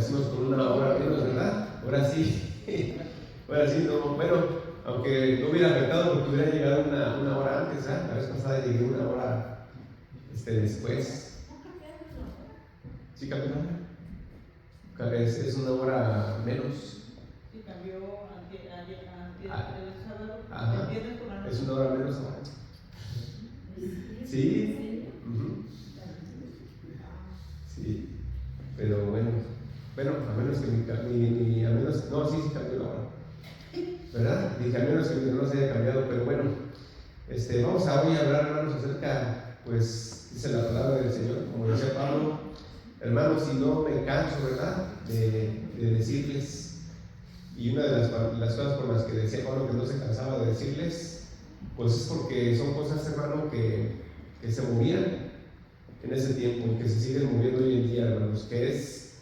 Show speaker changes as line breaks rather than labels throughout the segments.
decimos con una hora menos, ¿verdad? Ahora sí, ahora sí, no, bueno, aunque no hubiera afectado porque hubiera llegado una hora antes, ¿eh? La vez pasada llegué una hora después. ¿Sí cambió? Es una hora menos.
Sí, cambió el sábado,
Ajá.
el viernes por la noche.
Es una hora menos ahora. Sí. Sí. Pero bueno, a menos que a menos, no, sí cambió la hora. ¿Verdad? Dije, a menos que mi reloj se haya cambiado, pero bueno, vamos a hoy a hablar, hermanos, acerca, pues, dice la palabra del Señor, como decía Pablo, hermanos, si no me canso, ¿verdad?, de decirles, y una de las cosas por las que decía Pablo que no se cansaba de decirles, pues es porque son cosas, hermano, que se movían en ese tiempo y que se siguen moviendo hoy en día, hermanos, que es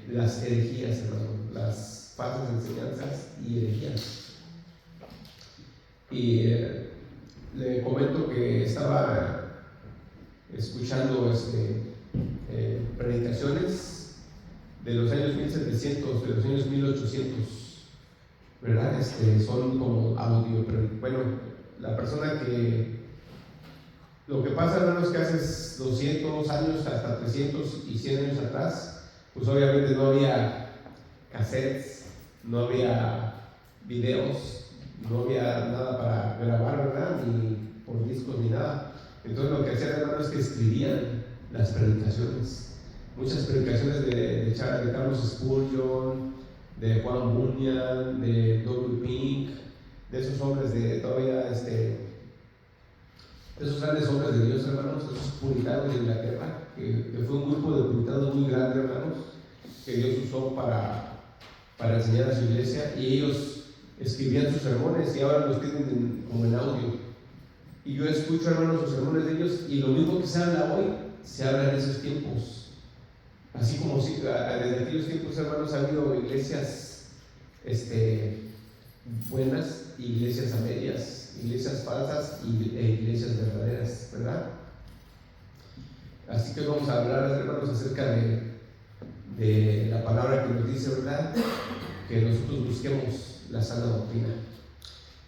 las herejías, hermanos, las falsas enseñanzas y herejías. Y le comento que estaba escuchando predicaciones de los años 1700, de los años 1800, ¿verdad? Son como audio, pero bueno, la persona que lo que pasa, hermanos, que hace 200 años, hasta 300 y 100 años atrás, pues obviamente no había cassettes, no había videos, no había nada para grabar, ¿verdad? Ni por discos ni nada. Entonces lo que hacían, hermanos, es que escribían las predicaciones. Muchas predicaciones de Carlos Spurgeon, de Juan Bunyan, de W. Pink, de esos hombres de todavía, esos grandes hombres de Dios, hermanos, esos puritanos de Inglaterra, que fue un grupo de puritanos muy grande, hermanos, que Dios usó para enseñar a su iglesia, y ellos escribían sus sermones y ahora los tienen como en audio. Y yo escucho, hermanos, los sermones de ellos, y lo mismo que se habla hoy, se habla en esos tiempos. Así como si desde aquellos tiempos, hermanos, ha habido iglesias buenas, iglesias a medias, iglesias falsas e iglesias verdaderas, ¿verdad? Así que vamos a hablar, hermanos, acerca de la palabra que nos dice, ¿verdad?, que nosotros busquemos la sana doctrina.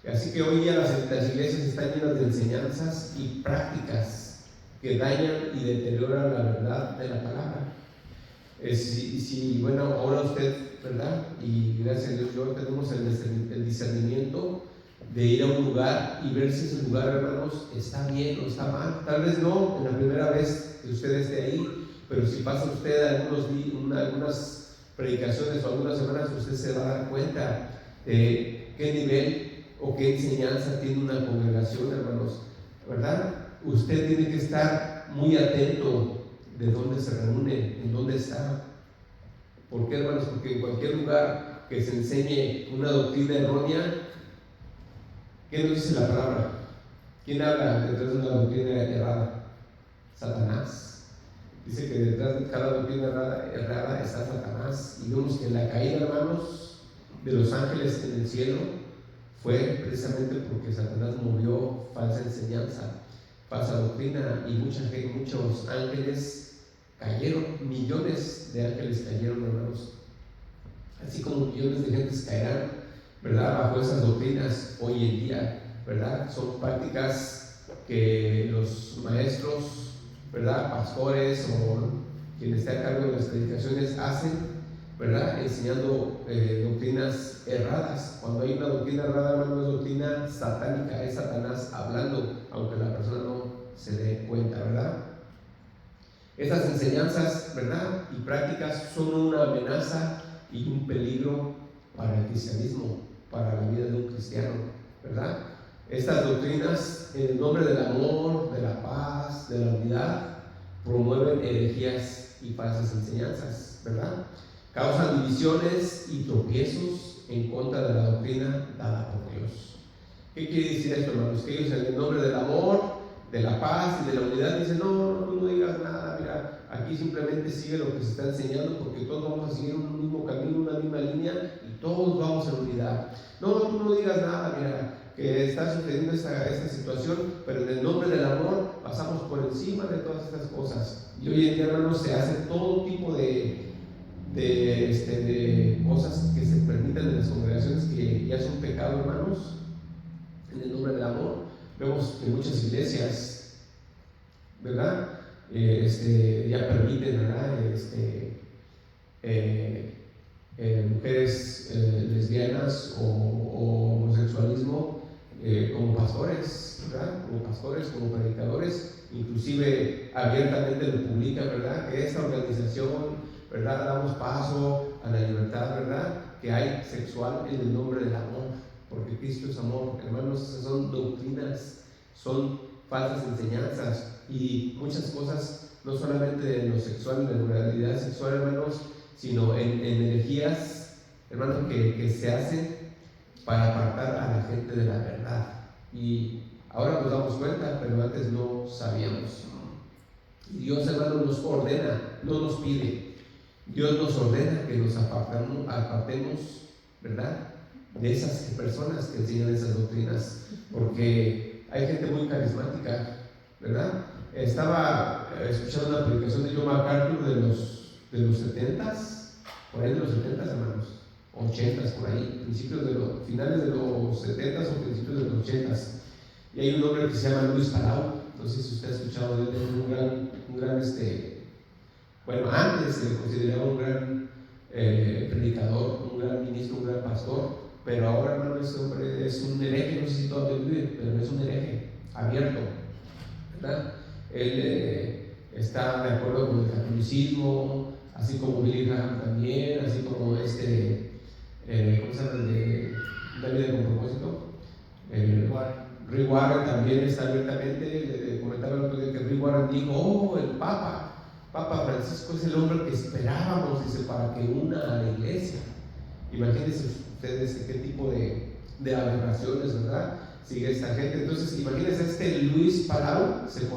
Así que hoy día las iglesias están llenas de enseñanzas y prácticas que dañan y deterioran la verdad de la palabra. Bueno, ahora usted, ¿verdad?, y gracias a Dios hoy tenemos el discernimiento de ir a un lugar y ver si ese lugar, hermanos, está bien o está mal. Tal vez no en la primera vez que usted esté ahí, pero si pasa usted algunas predicaciones o algunas semanas, usted se va a dar cuenta de qué nivel o qué enseñanza tiene una congregación, hermanos, ¿verdad? Usted tiene que estar muy atento de dónde se reúne, en dónde está. ¿Por qué, hermanos? Porque en cualquier lugar que se enseñe una doctrina errónea, ¿qué nos dice la palabra? ¿Quién habla detrás de una doctrina errada? Satanás. Dice que detrás de cada doctrina errada está Satanás. Y vemos que la caída, hermanos, de los ángeles en el cielo fue precisamente porque Satanás movió falsa enseñanza, falsa doctrina, y muchos ángeles cayeron, millones de ángeles cayeron, hermanos, así como millones de gentes caerán, ¿verdad?, bajo esas doctrinas hoy en día, ¿verdad? Son prácticas que los maestros, ¿verdad?, pastores o quien esté a cargo de las predicaciones hacen, ¿verdad?, enseñando doctrinas erradas. Cuando hay una doctrina errada, hermano, es doctrina satánica, es Satanás hablando, aunque la persona no se dé cuenta, ¿verdad? Estas enseñanzas, ¿verdad?, y prácticas son una amenaza y un peligro para el cristianismo, para la vida de un cristiano, ¿verdad? Estas doctrinas, en el nombre del amor, de la paz, de la unidad, promueven herejías y falsas enseñanzas, ¿verdad? Causan divisiones y tropiezos en contra de la doctrina dada por Dios. ¿Qué quiere decir esto, hermanos? Que ellos, en el nombre del amor, de la paz y de la unidad, dicen: no, tú no digas nada, mira, aquí simplemente sigue lo que se está enseñando, porque todos vamos a seguir un mismo camino, una misma línea, y todos vamos en unidad. No, tú no digas nada, mira, que está sucediendo esta situación, pero en el nombre del amor pasamos por encima de todas estas cosas. Y hoy en día, hermanos, se hace todo tipo de de cosas que se permiten en las congregaciones que ya son pecado, hermanos, en el nombre del amor. Vemos que muchas iglesias, ¿verdad? Ya permiten, ¿verdad? Mujeres lesbianas o homosexualismo como pastores, ¿verdad? Como pastores, como predicadores, inclusive abiertamente lo publican, ¿verdad? Que esta organización, ¿verdad? Damos paso a la libertad, ¿verdad? Que hay sexual en el nombre del amor, porque Cristo es amor. Hermanos, esas son doctrinas, son falsas enseñanzas y muchas cosas, no solamente en lo sexual, en la moralidad sexual, hermanos, sino en energías, hermanos, que se hacen para apartar a la gente de la verdad. Y ahora nos damos cuenta, pero antes no sabíamos. Y Dios, hermanos, nos ordena, no nos pide. Dios nos ordena que nos apartemos, ¿verdad?, de esas personas que enseñan esas doctrinas, porque hay gente muy carismática, ¿verdad? Estaba escuchando una predicación de John MacArthur de los 70s, por ahí de los 70s, hermanos, 80s, por ahí, finales de los 70s o principios de los 80s. Y hay un hombre que se llama Luis Palau, no sé si usted ha escuchado de él, es un gran bueno, antes se le consideraba un gran predicador, un gran ministro, un gran pastor, pero ahora, hermano, ese hombre es un hereje, no sé si todavía vive, pero es un hereje abierto, ¿verdad? Él está de acuerdo con el catolicismo, así como Billy Graham también, así como ¿cómo se llama el de Una vida con propósito? Rick Warren también está abiertamente. Comentaba el otro día que Rick Warren dijo: el Papa Francisco es el hombre que esperábamos, dice, para que una a la iglesia. Imagínense ustedes qué tipo de aberraciones, ¿verdad?, sigue esta gente. Entonces, imagínense, Luis Palau se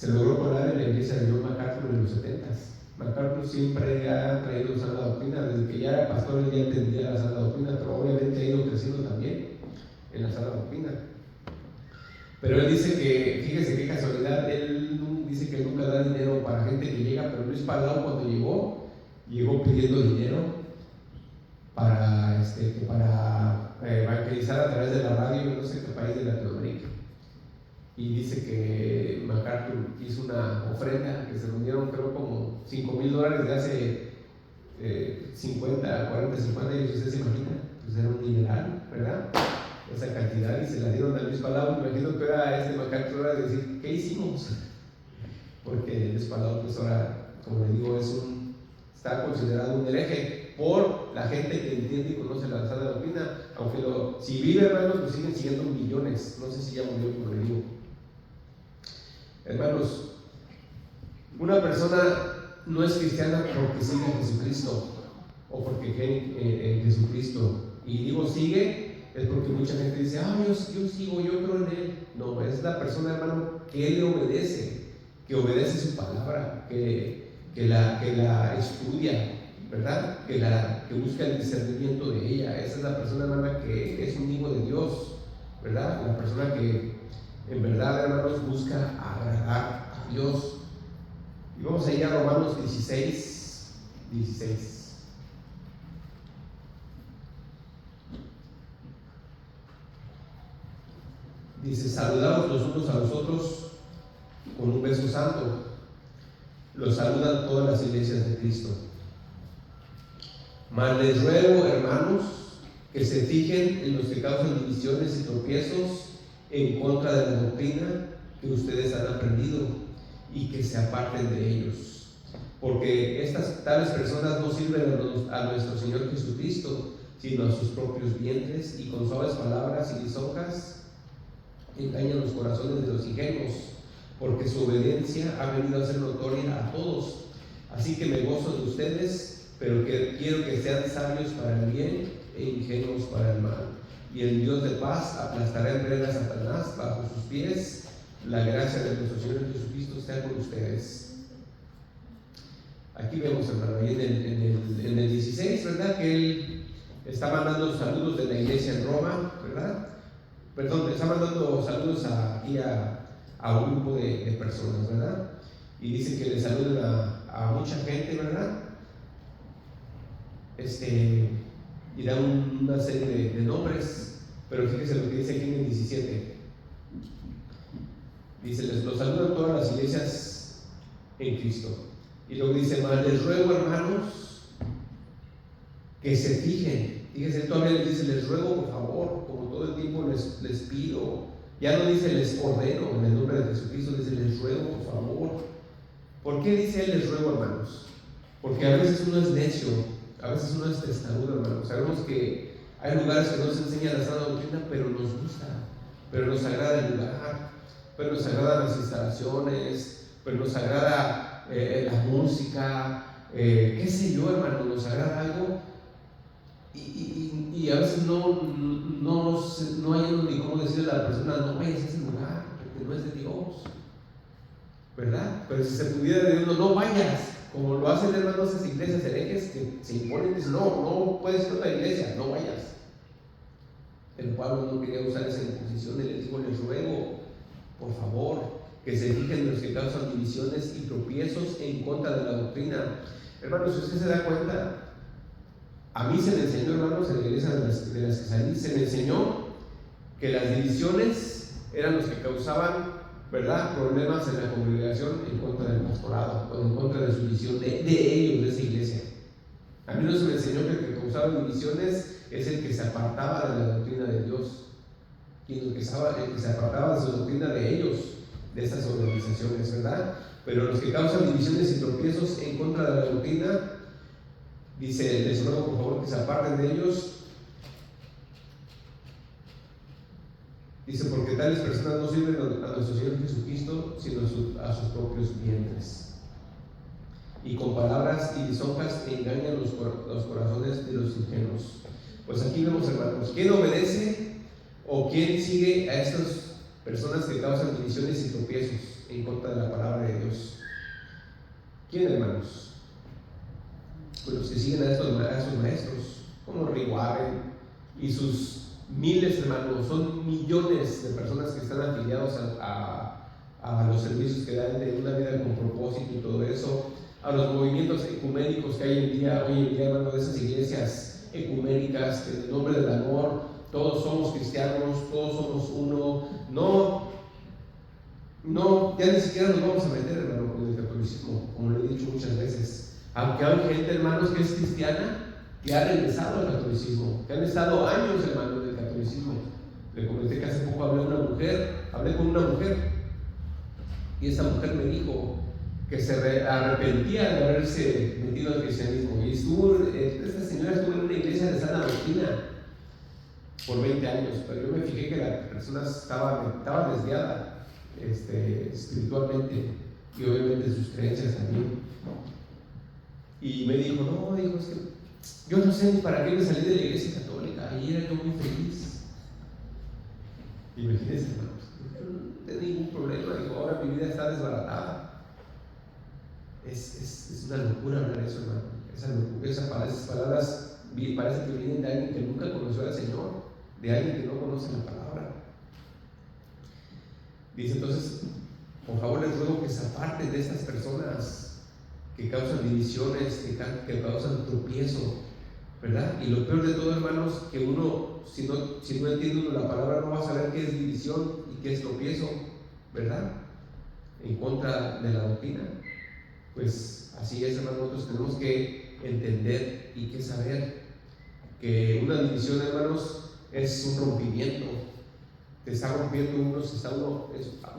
logró colar en la iglesia de John MacArthur en los 70s. MacArthur siempre ha traído sana doctrina, desde que ya era pastor él ya entendía la sana doctrina, pero obviamente ha ido creciendo también en la sana doctrina. Pero él dice que, fíjese qué casualidad, él dice que nunca da dinero para gente que llega, pero Luis Palau cuando llegó pidiendo dinero para evangelizar a través de la radio en no sé qué país de Latinoamérica. Y dice que MacArthur hizo una ofrenda que se reunieron, creo, como $5,000 de hace 50 años. ¿Usted se imagina? Pues era un dineral, ¿verdad?, esa cantidad, y se la dieron a Luis Palau. Me imagino que era MacArthur era de decir: ¿qué hicimos? Porque Luis Palau, pues ahora, como le digo, está considerado un hereje por la gente que entiende y conoce la sana doctrina, aunque si vive, hermanos, lo siguen siguiendo millones. No sé si ya murió, como le digo. Hermanos, una persona no es cristiana porque sigue a Jesucristo o porque cree en Jesucristo. Y digo sigue es porque mucha gente dice: yo sigo, yo creo en él. No, es la persona, hermano, que él le obedece, que obedece su palabra, que la estudia, ¿verdad? Que busca el discernimiento de ella. Esa es la persona, hermana, que es un hijo de Dios, ¿verdad? La persona que en verdad, hermanos, busca agradar a Dios. Y vamos a ir a Romanos 16. Dice: saludaos los unos a los otros con un beso santo. Los saludan todas las iglesias de Cristo. Mas les ruego, hermanos, que se fijen en los que causan divisiones y tropiezos en contra de la doctrina que ustedes han aprendido, y que se aparten de ellos, porque estas tales personas no sirven a nuestro Señor Jesucristo, sino a sus propios vientres, y con suaves palabras y lisonjas engañan los corazones de los ingenuos, porque su obediencia ha venido a ser notoria a todos. Así que me gozo de ustedes, pero quiero que sean sabios para el bien e ingenuos para el mal. Y el Dios de paz aplastará en breve a Satanás bajo sus pies. La gracia de nuestro Señor Jesucristo sea con ustedes. Aquí vemos, hermano, ahí en el 16, ¿verdad?, que él está mandando los saludos de la iglesia en Roma, ¿verdad? Perdón, está mandando saludos aquí a un grupo de personas, ¿verdad? Y dice que le saluden a mucha gente, ¿verdad? y da una serie de nombres, pero fíjense lo que dice aquí en el 17. Dice, los saludan todas las iglesias en Cristo. Y luego dice, más les ruego, hermanos, que se fijen. Fíjense, todavía les dice, les ruego por favor, como todo el tiempo les pido. Ya no dice les ordeno en el nombre de Jesucristo, dice les ruego por favor. ¿Por qué dice él les ruego, hermanos? Porque a veces uno es necio, a veces uno es testarudo, hermanos. Sabemos que hay lugares que no se enseña la sana doctrina, pero nos gusta, pero nos agrada el lugar, pero nos agradan las instalaciones, pero nos agrada la música, qué sé yo, hermano, nos agrada algo. Y a veces no hay ni cómo decirle a la persona, no vayas a ese lugar, porque no es de Dios, ¿verdad? Pero si se pudiera decir, no vayas, como lo hacen, hermanos, esas iglesias herejes que se imponen, dicen, no puedes ir a otra iglesia, no vayas. El Pablo no quería usar esa imposición y les dijo, les ruego, por favor, que se fijen en los que causan divisiones y tropiezos en contra de la doctrina. Hermanos, si usted se da cuenta, a mí se me enseñó, hermanos, en la iglesia de las que salí, se me enseñó que las divisiones eran los que causaban, ¿verdad?, problemas en la congregación en contra del pastorado o en contra de su visión de ellos, de esa iglesia. A mí no se me enseñó que el que causaba divisiones es el que se apartaba de la doctrina de Dios, y el que se apartaba de su doctrina de ellos, de esas organizaciones, ¿verdad? Pero los que causan divisiones y tropiezos en contra de la doctrina, dice, les ruego por favor que se aparten de ellos. Dice, porque tales personas no sirven a nuestro Señor Jesucristo, sino a sus propios vientres. Y con palabras y lisonjas engañan los corazones de los ingenuos. Pues aquí vemos, hermanos, ¿quién obedece o quién sigue a estas personas que causan divisiones y tropiezos en contra de la palabra de Dios? ¿Quién, hermanos? Pues los que siguen a esos maestros, como Rick Warren y sus miles, hermanos, son millones de personas que están afiliados a los servicios que dan de una vida con propósito y todo eso, a los movimientos ecuménicos que hay hoy en día, hermano, de esas iglesias ecuménicas, que en el nombre del amor, todos somos cristianos, todos somos uno. No, ya ni siquiera nos vamos a meter, hermano, con el catolicismo, como lo he dicho muchas veces. Aunque hay gente, hermanos, que es cristiana, que ha regresado al catolicismo, que han estado años, hermanos, del catolicismo. Le comenté que hace poco hablé con una mujer, y esa mujer me dijo que se arrepentía de haberse metido al cristianismo. Y esta señora estuvo en una iglesia de sana doctrina por 20 años, pero yo me fijé que la persona estaba desviada espiritualmente y obviamente sus creencias también. Y me dijo, es que yo no sé ni para qué me salí de la iglesia católica, y era yo muy feliz. Imagínense, hermanos, no tengo ningún problema, dijo, ahora mi vida está desbaratada. Es una locura hablar eso, hermano. Esas palabras parece que vienen de alguien que nunca conoció al Señor, de alguien que no conoce la palabra. Dice entonces, por favor les ruego que se aparten de estas personas que causan divisiones, que causan tropiezo, ¿verdad? Y lo peor de todo, hermanos, que uno, si no entiende uno la palabra, no va a saber qué es división y qué es tropiezo, ¿verdad? En contra de la doctrina. Pues así es, hermanos, nosotros tenemos que entender y que saber que una división, hermanos, es un rompimiento. Te está rompiendo es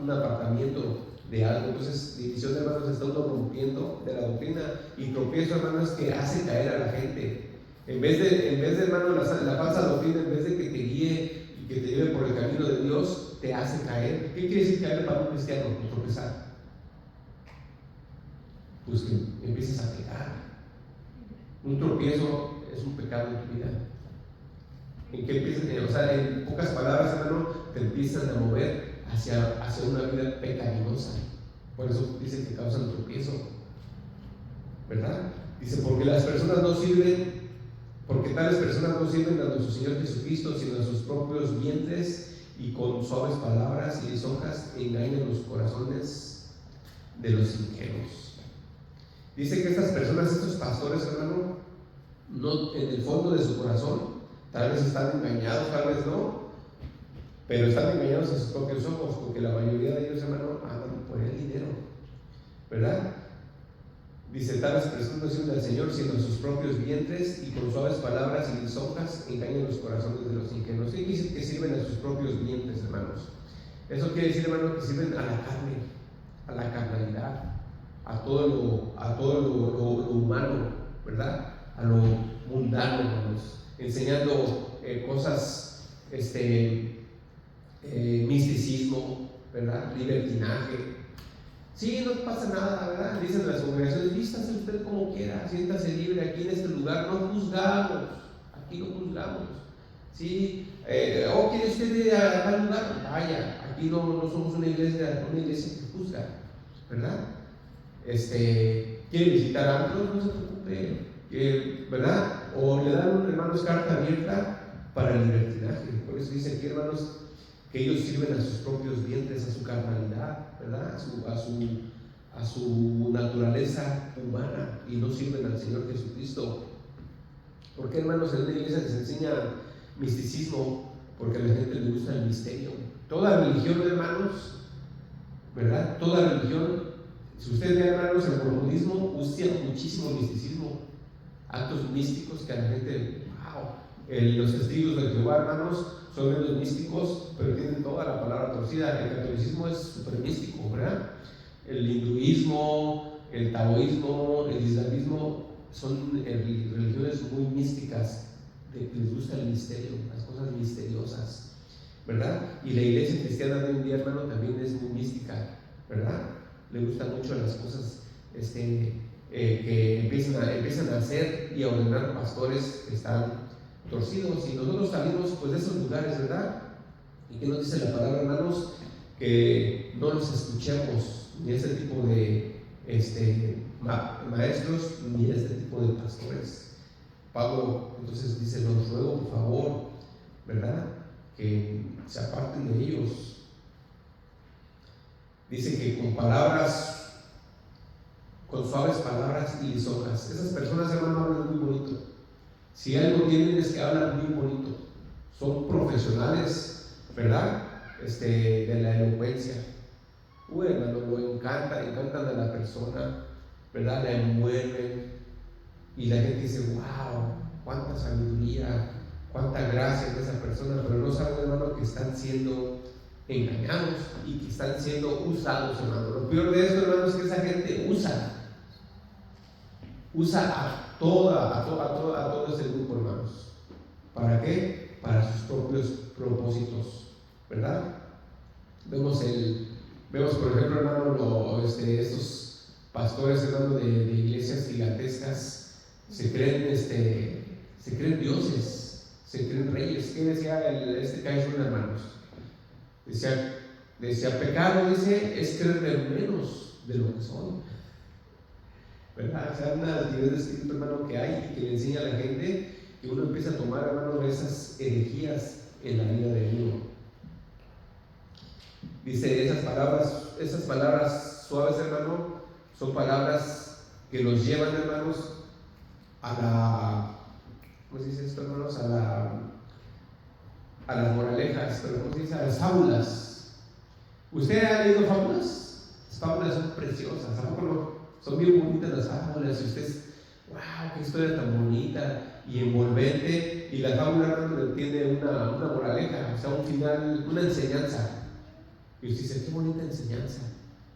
un apartamiento de algo. Entonces, división, hermanos, está uno rompiendo de la doctrina, y tropiezo, hermanos, que hace caer a la gente. En vez de hermano, la falsa doctrina, en vez de que te guíe y que te lleve por el camino de Dios, te hace caer. ¿Qué quiere decir caer para un cristiano? Tropezar. Pues que empieces a pecar. Un tropiezo es un pecado en tu vida. En que empiezas, en pocas palabras, hermano, te empiezan a mover hacia una vida pecaminosa. Por eso dice que causan tropiezo, ¿verdad? Dice, porque tales personas no sirven a nuestro Señor Jesucristo, sino a sus propios vientres, y con suaves palabras y lisonjas engañan los corazones de los ingenuos. Dice que estas personas, estos pastores, hermano, no, en el fondo de su corazón, tal vez están engañados, tal vez no, pero están engañados en sus propios ojos, porque la mayoría de ellos, hermano, andan por el dinero, ¿verdad? Dice, tales personas no sirven al Señor sino a sus propios vientres, y con suaves palabras y lisonjas engañan los corazones de los ingenuos. ¿Qué quiere decir que sirven a sus propios vientres, hermanos? Eso quiere decir, hermano, que sirven a la carne, a la carnalidad, a todo lo humano, ¿verdad? A lo mundano, hermanos, enseñando cosas, misticismo, ¿verdad? Libertinaje. Sí, no pasa nada, ¿verdad? Dicen las congregaciones, vístase usted como quiera, siéntase libre, aquí en este lugar no juzgamos, aquí no juzgamos. Sí, ¿quiere usted ir a tal lugar? Vaya, aquí no somos una iglesia que juzga, ¿verdad? ¿Quiere visitar antros? No se preocupe, ¿verdad? O le dan, hermanos, carta abierta para el libertinaje. Por eso dice aquí, hermanos, que ellos sirven a sus propios vientres, a su carnalidad, ¿verdad? A su naturaleza humana, y no sirven al Señor Jesucristo. ¿Por qué, hermanos, en una iglesia les enseña misticismo? Porque a la gente le gusta el misterio. Toda religión, hermanos, ¿verdad? Toda religión, si ustedes ven, hermanos, el mormonismo usa muchísimo misticismo, actos místicos que a la gente, wow. Los testigos de Jehová, hermanos, son menos místicos, pero tienen toda la palabra torcida. El catolicismo es súper místico, ¿verdad? El hinduismo, el taoísmo, el islamismo son religiones muy místicas, que les gusta el misterio, las cosas misteriosas, ¿verdad? Y la iglesia cristiana de hoy en día, hermano, también es muy mística, ¿verdad? Le gustan mucho las cosas que empiezan a hacer y a ordenar pastores que están torcidos, y nosotros salimos pues de esos lugares, ¿verdad? ¿Y qué nos dice la palabra, hermanos? Que no los escuchemos, ni ese tipo de maestros, ni este tipo de pastores. Pablo entonces dice, los ruego por favor, ¿verdad?, que se aparten de ellos. Dice que con suaves palabras y lisonjas. Esas personas, hermano, hablan muy bonito. Si algo tienen es que hablan muy bonito. Son profesionales, ¿verdad? De la elocuencia. Hermano, lo encantan a la persona, ¿verdad? La envuelven, y la gente dice, wow, cuánta sabiduría, cuánta gracia de esa persona, pero no saben, hermano, que están siendo engañados y que están siendo usados, hermano. Lo peor de esto, hermano, es que esa gente usa a todo ese grupo, hermanos. ¿Para qué? Para sus propios propósitos, ¿verdad? Vemos, por ejemplo, hermano, estos pastores, hermano, de iglesias gigantescas, se creen dioses, se creen reyes. ¿Qué decía Kaiser, hermanos? Decía, pecado, dice, es creer menos de lo que son, ¿verdad? O sea, una nivel de espíritu, hermano, que hay y que le enseña a la gente, que uno empieza a tomar, hermano, esas herejías en la vida de uno. Dice, esas palabras suaves, hermano, son palabras que los llevan, hermanos, ¿cómo se dice esto, hermanos? A las moralejas, pero ¿cómo se dice? A las fábulas. ¿Usted ha leído fábulas? Las fábulas son preciosas, ¿a poco no? Son bien bonitas las fábulas, y usted, wow, qué historia tan bonita y envolvente, y la fábula, hermano, tiene una moraleja, o sea, un final, una enseñanza, y usted dice, qué bonita enseñanza.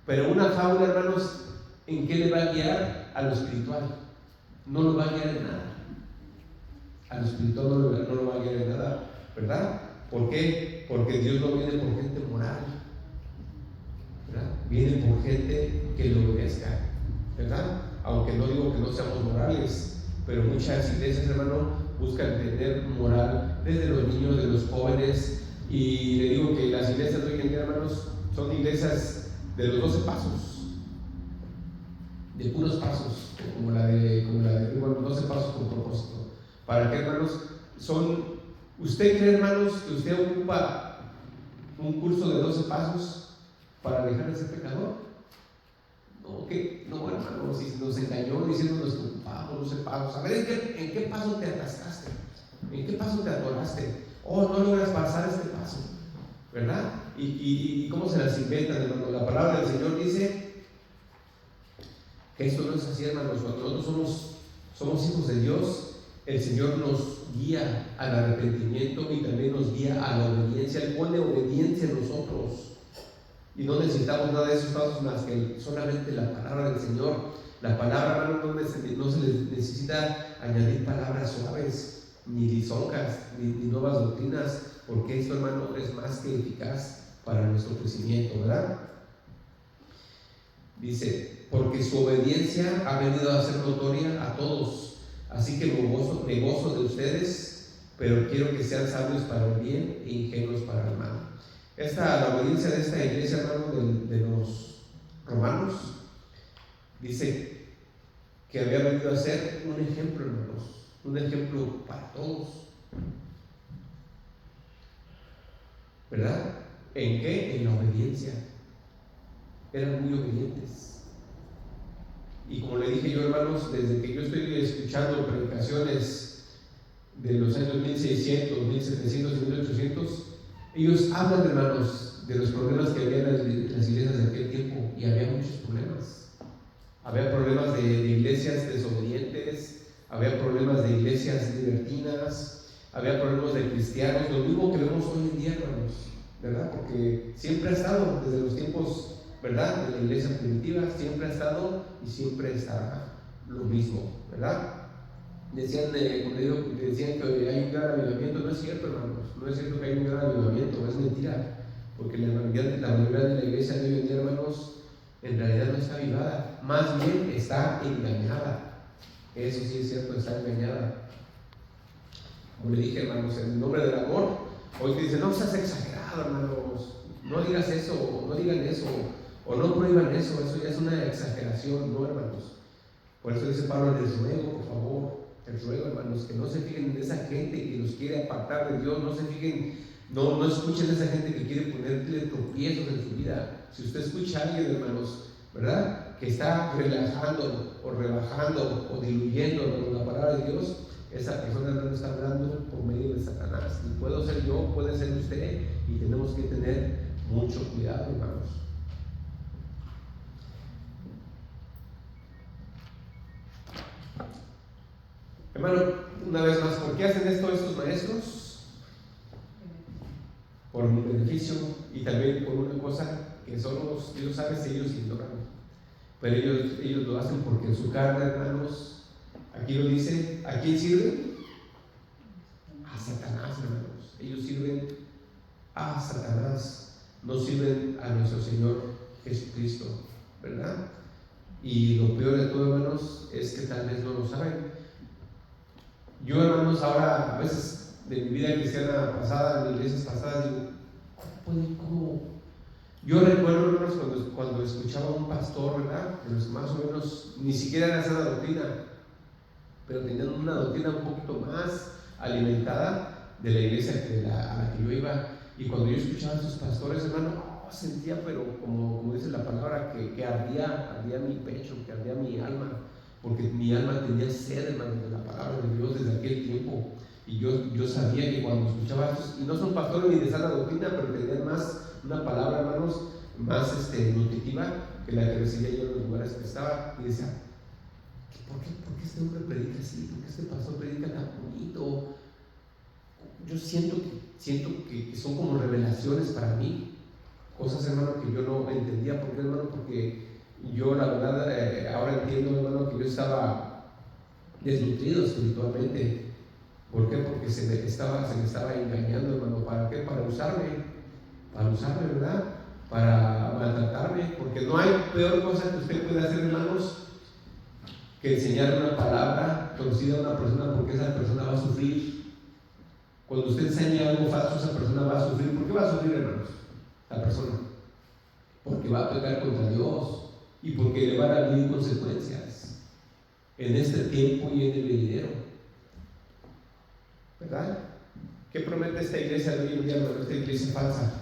Pero una fábula, hermanos, ¿en qué le va a guiar? A lo espiritual. No lo va a guiar en nada. A lo espiritual no lo va a guiar en nada, ¿verdad? ¿Por qué? Porque Dios no viene por gente moral, ¿verdad? Viene por gente que lo obedezca, ¿verdad? Aunque no digo que no seamos morales, pero muchas iglesias, hermano, buscan tener moral desde los niños, de los jóvenes, y le digo que las iglesias de hoy en día, hermanos, son iglesias de los 12 pasos, de puros pasos, como la de 12 pasos con propósito. ¿Para qué, hermanos? ¿Usted cree, hermanos, que usted ocupa un curso de 12 pasos para dejar de ser pecador? No, que no, hermano, si nos engañó diciéndonos que ocupamos, no sepamos. A ver, ¿en qué paso te atascaste? ¿En qué paso te atoraste? Oh, no logras pasar este paso, ¿verdad? ¿Y cómo se las inventan, hermano? La palabra del Señor dice que esto no es así, hermanos. Cuando nosotros somos hijos de Dios, el Señor nos guía al arrepentimiento y también nos guía a la obediencia. Él pone obediencia en nosotros. Y no necesitamos nada de esos pasos más que solamente la palabra del Señor. La palabra, hermano, no se les necesita añadir palabras suaves, ni lisonjas, ni nuevas doctrinas, porque esto, hermano, es más que eficaz para nuestro crecimiento, ¿verdad? Dice, porque su obediencia ha venido a ser notoria a todos, así que me gozo de ustedes, pero quiero que sean sabios para el bien e ingenuos para el mal. La obediencia de esta iglesia, hermano, de los romanos, dice que había venido a ser un ejemplo, hermanos, un ejemplo para todos, ¿verdad? ¿En qué? En la obediencia. Eran muy obedientes. Y como le dije yo, hermanos, desde que yo estoy escuchando predicaciones de los años 1600, 1700 y 1800, ellos hablan, hermanos, de los problemas que había en las iglesias de aquel tiempo, y había muchos problemas. Había problemas de iglesias desobedientes, había problemas de iglesias libertinas, había problemas de cristianos, lo mismo que vemos hoy en día, hermanos, ¿verdad? Porque siempre ha estado, desde los tiempos, ¿verdad?, de la iglesia primitiva, siempre ha estado y siempre estará lo mismo, ¿verdad? Decían que hay un gran avivamiento. No es cierto, hermanos, no es cierto que hay un gran avivamiento, es mentira, porque la mayoría de la iglesia de hoy en día, hermanos, en realidad no está avivada, más bien está engañada. Eso sí es cierto, está engañada. Como le dije, hermanos, en el nombre del amor, hoy te dicen, no seas exagerado, hermanos, no digas eso, no digan eso, o no prohíban eso ya es una exageración, no, hermanos. Por eso dice Pablo, les ruego, por favor, les ruego, hermanos, que no se fijen en esa gente que los quiere apartar de Dios, no se fijen, no escuchen a esa gente que quiere ponerle tropiezos en su vida. Si usted escucha a alguien, hermanos, ¿verdad?, que está relajando o rebajando o diluyendo con la palabra de Dios, esa persona no está hablando por medio de Satanás. Y puedo ser yo, puede ser usted, y tenemos que tener mucho cuidado, hermanos. Hermano, una vez más, ¿por qué hacen esto estos maestros? Por mi beneficio y también por una cosa que solo Dios sabe si ellos ignoran. Pero ellos lo hacen porque en su carne, hermanos, aquí lo dice, ¿a quién sirven? A Satanás, hermanos. Ellos sirven a Satanás, no sirven a nuestro Señor Jesucristo, ¿verdad? Y lo peor de todo, hermanos, es que tal vez no lo saben. Yo, hermanos, ahora a veces de mi vida cristiana pasada, en iglesias pasadas, digo, ¿cómo? Yo recuerdo, hermanos, cuando escuchaba a un pastor, ¿verdad?, que más o menos ni siquiera era sana doctrina, pero tenían una doctrina un poquito más alimentada de la iglesia a la que yo iba. Y cuando yo escuchaba a esos pastores, hermano, sentía, pero como dice la palabra, que ardía mi pecho, que ardía mi alma, porque mi alma tenía sed, hermano, de la palabra de Dios desde aquel tiempo. Y yo sabía que cuando escuchaba estos, y no son pastores ni de sana doctrina, pero tenían más una palabra, hermanos, más nutritiva que la que recibía yo en los lugares que estaba. Y decía, ¿por qué este hombre predica así? ¿Por qué este pastor predica tan bonito? Yo siento que son como revelaciones para mí, cosas, hermano, que yo no entendía. ¿Por qué, hermano? Porque yo, la verdad, ahora entiendo, hermano, que yo estaba desnutrido espiritualmente. ¿Por qué? Porque se me estaba engañando, hermano. ¿Para qué? Para usarme, ¿verdad? Para maltratarme. Porque no hay peor cosa que usted pueda hacer, hermanos, que enseñar una palabra conocida a una persona, porque esa persona va a sufrir. Cuando usted enseña algo falso, esa persona va a sufrir. ¿Por qué va a sufrir, hermanos? La persona, porque va a pecar contra Dios y porque le van a venir consecuencias en este tiempo y en el venidero, ¿verdad? ¿Qué promete esta iglesia de hoy en día, esta iglesia falsa?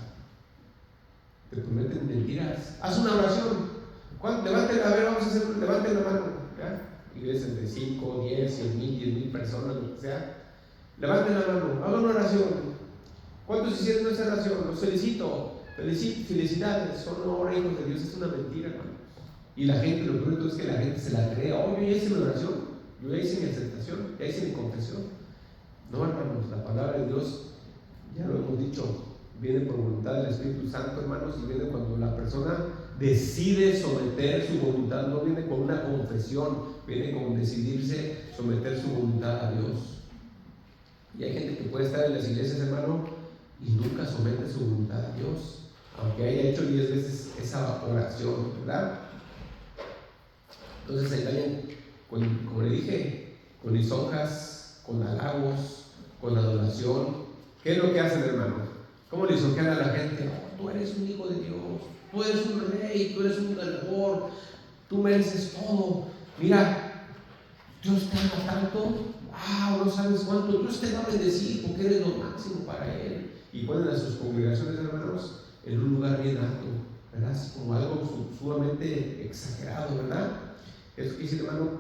Te prometen mentiras. Haz una oración. Levanten, a ver, vamos a hacer, levanten la mano. ¿Ya? Iglesias de 5, 10, 100,000 personas, lo que sea. Levanten la mano, hagan una oración. ¿Cuántos hicieron esa oración? Los felicito, felicidades, son ahora hijos de Dios. Es una mentira, hermano. Y la gente, lo peor es que la gente se la cree. Oh, yo ya hice mi oración, yo ya hice mi aceptación, ya hice mi confesión. No, hermanos, la palabra de Dios, ya lo hemos dicho, viene por voluntad del Espíritu Santo, hermanos, y viene cuando la persona decide someter su voluntad. No viene con una confesión, viene con decidirse someter su voluntad a Dios. Y hay gente que puede estar en las iglesias, hermano, y nunca somete su voluntad a Dios, aunque haya hecho 10 veces esa oración, ¿verdad? Entonces se engañan, como le dije, con lisonjas, con halagos, con adoración. ¿Qué es lo que hacen, hermano? ¿Cómo lisonjean a la gente? Oh, tú eres un hijo de Dios, tú eres un rey, tú eres un ganador, tú mereces todo. Mira, Dios te ama tanto, no sabes cuánto, Dios te va a bendecir porque eres lo máximo para Él. Y ponen a sus congregaciones, hermanos, en un lugar bien alto, ¿verdad? Así como algo sumamente exagerado, ¿verdad? Eso que dice, hermano,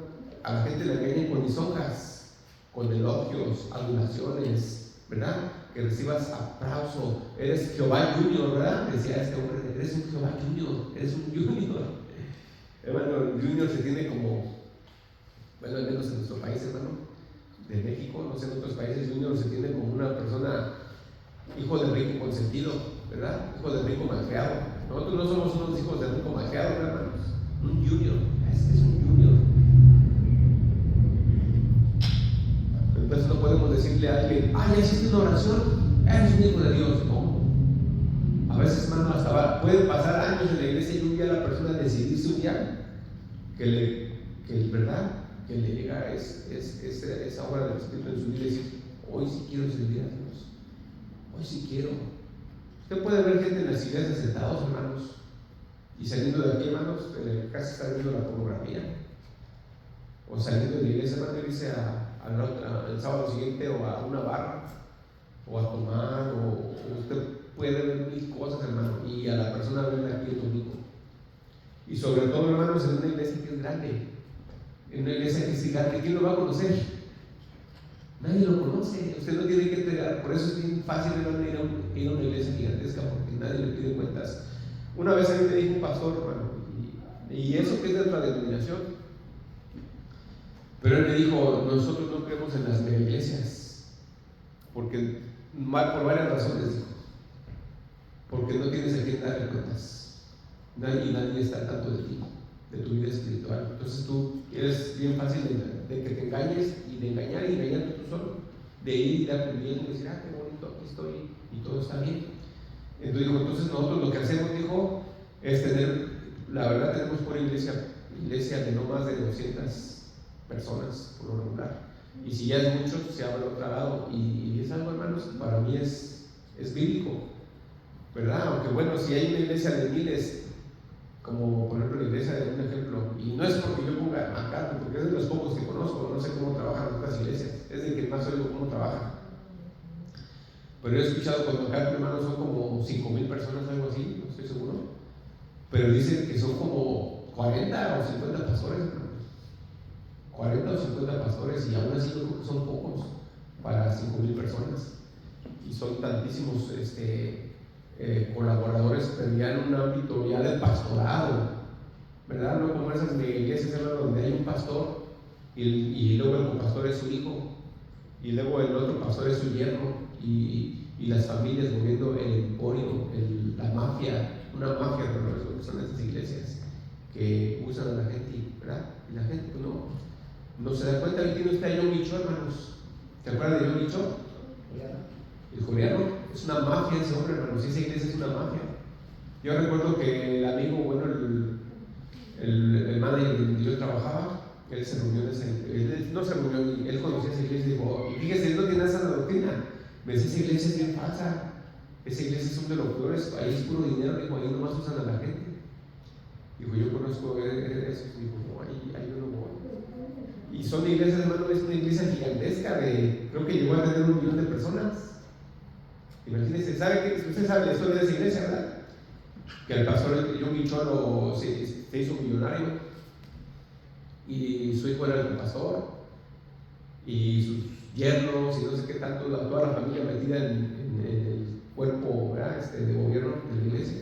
a la gente le engañan con lisonjas, con elogios, adulaciones, ¿verdad? Que recibas aplauso. Eres Jehová Junior, ¿verdad? Decía este hombre, eres un Jehová Junior, eres un Junior. Hermano, el Junior se tiene como, bueno, al menos en nuestro país, hermano, de México, no sé, en otros países, Junior se tiene como una persona, hijo de rico consentido, ¿verdad? Hijo de rico malcriado. Nosotros no somos unos hijos de rico malcriado, hermanos. Un Junior, es un Junior. Entonces no podemos decirle a alguien, ya hiciste una oración, eres un hijo de Dios. No. A veces, hermano, hasta pueden pasar años en la iglesia y un día la persona decidirse un día que ¿verdad? Que le llega esa obra del Espíritu en su vida y decir, hoy sí quiero servir a Dios, hoy sí quiero. Usted puede ver gente en las iglesias sentados, hermanos, y saliendo de aquí, hermanos, casi está viendo la pornografía, o saliendo de la iglesia, hermano, y irse el sábado siguiente o a una barra, o a tomar, o usted puede ver mil cosas, hermano, y a la persona verla aquí el domingo. Y sobre todo, hermanos, en una iglesia que es grande, en una iglesia que es gigante, ¿quién lo va a conocer? Nadie lo conoce. Usted no tiene que entregar. Por eso es bien fácil, hermano, ir a una iglesia gigantesca, porque nadie le pide cuentas. Una vez a mí me dijo un pastor, hermano, y eso que es de otra denominación, pero él me dijo, nosotros no creemos en las mega iglesias, porque por varias razones, dijo, porque no tienes a quién darle cuentas. Nadie está al tanto de ti, de tu vida espiritual. Entonces tú eres bien fácil de que te engañes y de engañarte tú solo, de ir y dar tu bien y decir, qué bonito, aquí estoy y todo está bien. Entonces dijo, entonces nosotros lo que hacemos, dijo, es tener, la verdad tenemos por iglesia de no más de 200 personas por lo regular. Y si ya es mucho, se abre otro lado. Y es algo, hermanos, para mí es bíblico, ¿verdad? Aunque bueno, si hay una iglesia de miles, como por ejemplo la iglesia de un ejemplo, y no es porque yo ponga acá, porque es de los pocos que conozco, no sé cómo trabajan otras iglesias, es de que más oigo cómo trabajan. Pero he escuchado cuando acá, hermanos, son como 5,000 personas, algo así, no estoy seguro, pero dicen que son como 40 o 50 pastores, hermanos. 40 o 50 pastores, y aún así yo creo que son pocos para 5,000 personas, y son tantísimos colaboradores, pero ya en un ámbito ya del pastorado, ¿verdad? No como esas iglesias, hermano, donde hay un pastor y luego el pastor es su hijo, y luego el otro pastor es su yerno, y las familias moviendo el emporio, la mafia, una mafia, pero son esas iglesias que usan a la gente, ¿verdad? Y la gente pues, no se da cuenta. Ahí tiene usted a John Micho, hermanos. ¿Se acuerdan de John Micho? El coreano. Es una mafia ese hombre, hermanos. Esa iglesia es una mafia. Yo recuerdo que el amigo, bueno, el manager donde yo trabajaba, él se reunió él conocía esa iglesia y dijo, y fíjese, él no tiene esa doctrina. Me dice, esa iglesia es bien falsa. Esa iglesia son de los peores, ahí es puro dinero, dijo, ahí nomás usan a la gente. Dijo, yo conozco eso. Dijo, no, ahí yo no voy. Y son iglesias, hermano, es una iglesia gigantesca, creo que llegó a tener 1,000,000 de personas. Imagínense, ¿sabe qué? Usted sabe la historia de esa iglesia, ¿verdad? que el pastor John Guicholo se hizo millonario y su hijo era el pastor y sus yernos y no sé qué tanto, toda la familia metida en el cuerpo, ¿verdad? De gobierno de la iglesia,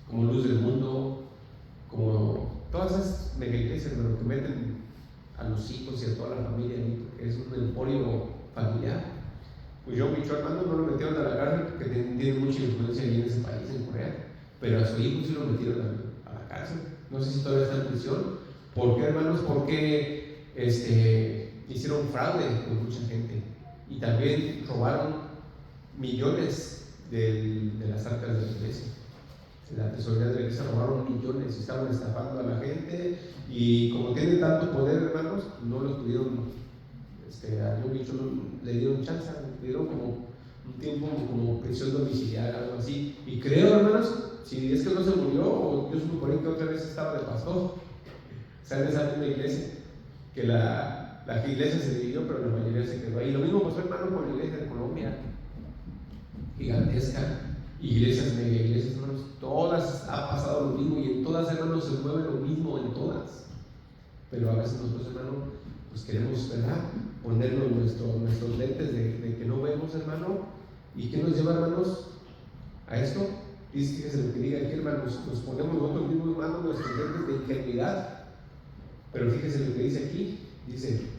como Luz del Mundo, como todas esas mega iglesias, pero que meten a los hijos y a toda la familia ahí, porque es un emporio familiar. Pues John Guicholo, hermano, no lo metieron a la cárcel porque tiene mucha influencia ahí en ese país, en Corea, pero a su hijo sí lo metieron a la cárcel. No sé si todavía está en prisión. ¿Por qué, hermanos? Porque hicieron fraude con mucha gente y también robaron millones de las arcas de la iglesia. La tesorería de la iglesia robaron millones y estaban estafando a la gente, y como tienen tanto poder, hermanos, no los pudieron, a John Guicholo le dieron chance, le dieron como un tiempo como prisión domiciliaria, algo así. Y creo, hermanos, si es que no se murió, o yo supongo por ahí que otra vez estaba de pastor, en esa misma iglesia, que la iglesia se dividió, pero la mayoría se quedó ahí. Lo mismo pasó, hermano, con la iglesia de Colombia, gigantesca, iglesias, mega iglesias, hermanos, todas ha pasado lo mismo, y en todas, hermanos, se mueve lo mismo en todas. Pero a veces nosotros, hermanos, pues queremos, ¿verdad?, ponernos nuestros lentes de que no vemos, hermano. ¿Y qué nos lleva, hermanos, a esto? Dice, fíjese lo que diga aquí, hermanos, nos ponemos nosotros mismos, hermanos, nuestros lentes de ingenuidad. Pero fíjese lo que dice aquí, dice,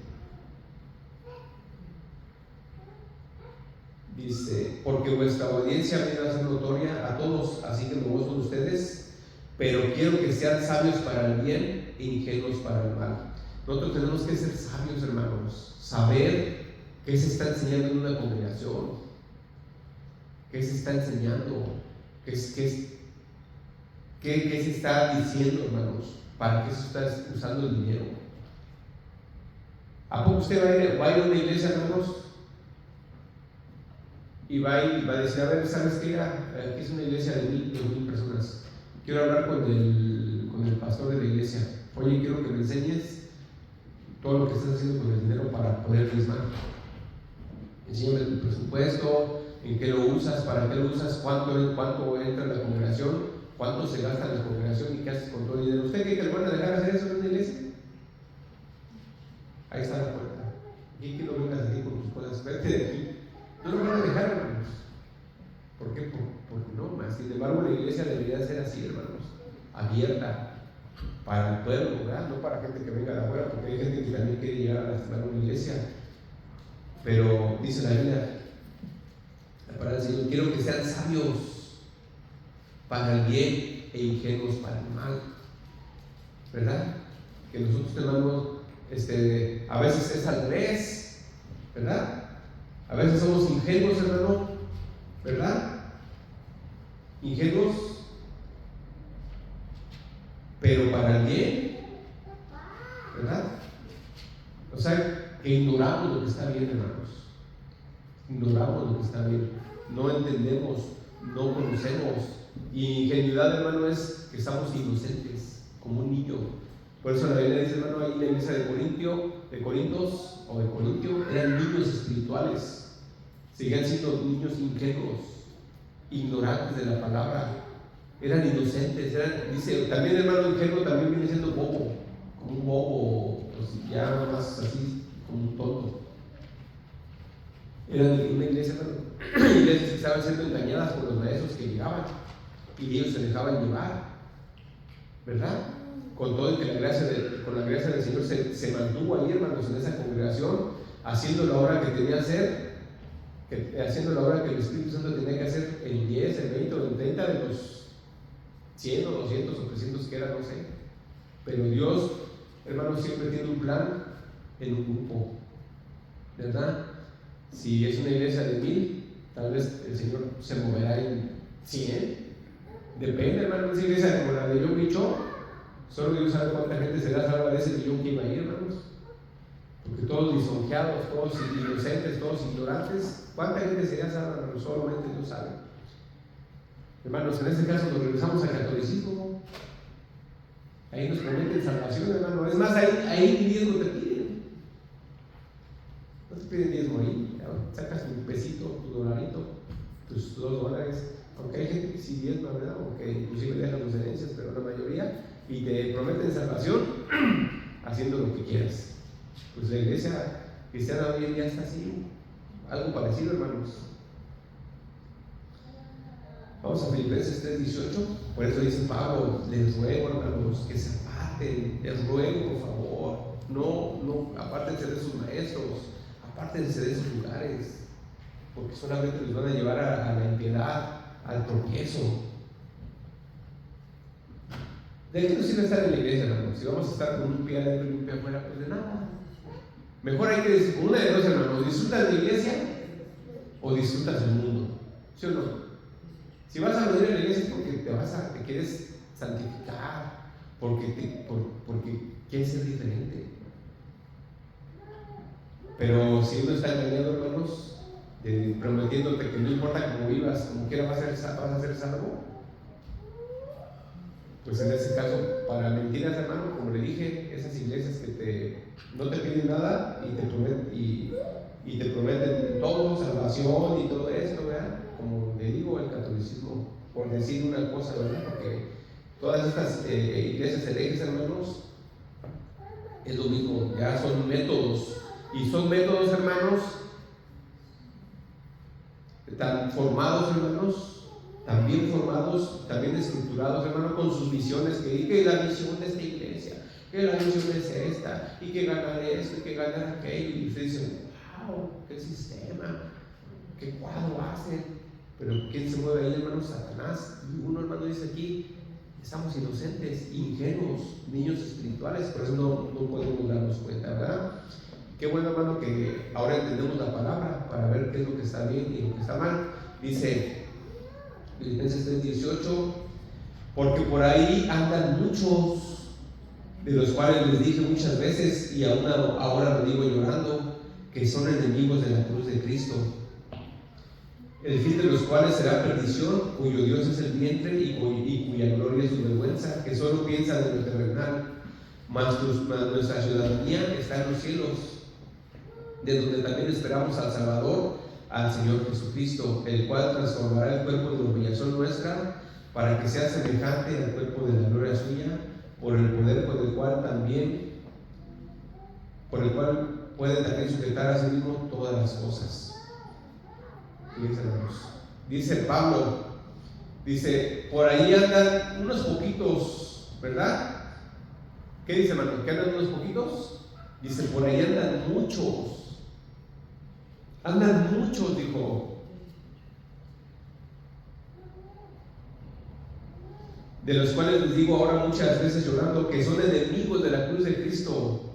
porque vuestra obediencia viene a ser notoria a todos, así que me gozo de ustedes, pero quiero que sean sabios para el bien e ingenuos para el mal. Nosotros tenemos que ser sabios, hermanos, saber qué se está enseñando en una congregación, qué se está enseñando, qué se está diciendo, hermanos, para qué se está usando el dinero. ¿A poco usted va a ir a una iglesia, hermanos, y va a decir, a ver, ¿sabes qué? Aquí es una iglesia de 1,000 personas. Quiero hablar con el pastor de la iglesia. Oye, quiero que me enseñes todo lo que estás haciendo con el dinero para poder diezmar. Enséñame tu presupuesto, en qué lo usas, para qué lo usas, cuánto entra en la congregación, cuánto se gasta en la congregación y qué haces con todo el dinero. ¿Usted cree que le van a dejar hacer eso en una iglesia? Ahí está la puerta. Aquí que no vengas aquí con tus cosas, vete de aquí. No lo van a dejar, hermanos. ¿Por qué? Porque no más. Sin embargo, la iglesia debería ser así, hermanos, abierta para el pueblo, ¿verdad? No para gente que venga de afuera, porque hay gente que también quiere llegar a lastimar una iglesia. Pero dice la Biblia, la palabra del Señor, quiero que sean sabios para el bien e ingenuos para el mal, ¿verdad? Que nosotros tenemos, a veces es al revés, ¿verdad? A veces somos ingenuos, hermano, ¿verdad? Ingenuos, pero para el bien, ¿verdad? O sea, que ignoramos lo que está bien, hermanos. Ignoramos lo que está bien. No entendemos, no conocemos. Y ingenuidad, hermano, es que estamos inocentes, como un niño. Por eso la Biblia dice, hermano, ahí en la iglesia de Corintios, eran niños espirituales. Seguían siendo niños ingenuos, ignorantes de la palabra. Eran inocentes, dice, también, hermano, ingenuo también viene siendo bobo, como un bobo, pues ya más así, como un tonto. Eran una iglesia, hermano, iglesias que estaban siendo engañadas por los maestros que llegaban, y ellos se dejaban llevar, ¿verdad? Con todo y que con la gracia del Señor se mantuvo ahí, hermanos, en esa congregación, haciendo la obra que tenía que hacer, haciendo la obra que el Espíritu Santo tenía que hacer, el 10, el 20 o el 30 de los 100 o 200 o 300 que era, no sé. Pero Dios, hermanos, siempre tiene un plan en un grupo, ¿verdad? Si es una iglesia de 1,000, tal vez el Señor se moverá en 100. Depende, hermano, de esa iglesia como la de John Guicholo. Solo Dios sabe cuánta gente será salva de ese millón que iba a ir, hermanos. Porque todos lisonjeados, todos inocentes, todos ignorantes. ¿Cuánta gente sería salva, hermanos? Solamente Dios sabe. Hermanos, en este caso nos regresamos al catolicismo. Ahí nos prometen salvación, hermano. Es más, ahí ni diezmo te piden. No te piden diezmo ahí. Sacas tu pesito, tu dolarito, tus $2. Aunque hay gente que sí diezma, ¿verdad? O que inclusive deja sus herencias, pero la mayoría, y te prometen salvación haciendo lo que quieras. Pues la iglesia cristiana hoy en día está así, algo parecido, hermanos. Vamos a Filipenses 3:18. Por eso dice Pablo: les ruego, hermanos, que se aparten, les ruego, por favor, no apártense de sus maestros, apártense de esos lugares, porque solamente les van a llevar a la impiedad, al tropiezo. ¿De qué nos sirve estar en la iglesia, hermanos? Si vamos a estar con un pie adentro y un pie afuera, pues de nada. Mejor hay que decir, una de dos, hermanos: disfrutas de la iglesia o disfrutas del mundo. ¿Sí o no? Si vas a venir a la iglesia es porque te quieres santificar, porque quieres ser diferente. Pero si uno está engañado, hermanos, prometiéndote que no importa cómo vivas, como quiera vas a ser salvo, pues en ese caso, para mentiras, hermano, como le dije, esas iglesias que no te piden nada y te prometen todo, salvación y todo esto, ¿verdad? Como le digo, el catolicismo, por decir una cosa, ¿verdad? Porque todas estas iglesias herejes, hermanos, es lo mismo, ya son métodos. Y son métodos, hermanos, tan formados, hermanos, tan bien formados, también estructurados, hermanos, con sus misiones, que la misión de esta iglesia, que la misión es esta, y que ganar esto, y que ganar aquello, y usted dice: wow, qué sistema, qué cuadro hacen. Pero ¿quién se mueve ahí, hermanos? Satanás. Y uno, hermano, dice aquí: estamos inocentes, ingenuos, niños espirituales, por eso no podemos darnos cuenta, ¿verdad? Qué bueno, hermano, que ahora entendemos la palabra para ver qué es lo que está bien y lo que está mal. Dice Filipenses 3:18: porque por ahí andan muchos, de los cuales les dije muchas veces, y aún ahora lo digo llorando, que son enemigos de la cruz de Cristo, el fin de los cuales será perdición, cuyo Dios es el vientre y cuya gloria es su vergüenza, que solo piensan en lo terrenal, mas nuestra ciudadanía está en los cielos, de donde también esperamos al Salvador, al Señor Jesucristo, el cual transformará el cuerpo de humillación nuestra, para que sea semejante al cuerpo de la gloria suya, por el poder por el cual puede también sujetar a sí mismo todas las cosas. Fíjense, hermanos. Dice Pablo, por ahí andan unos poquitos, ¿verdad? ¿Qué dice, hermano? ¿Que andan unos poquitos? Dice: por ahí andan muchos. Andan muchos, dijo. De los cuales les digo ahora muchas veces llorando, que son enemigos de la cruz de Cristo.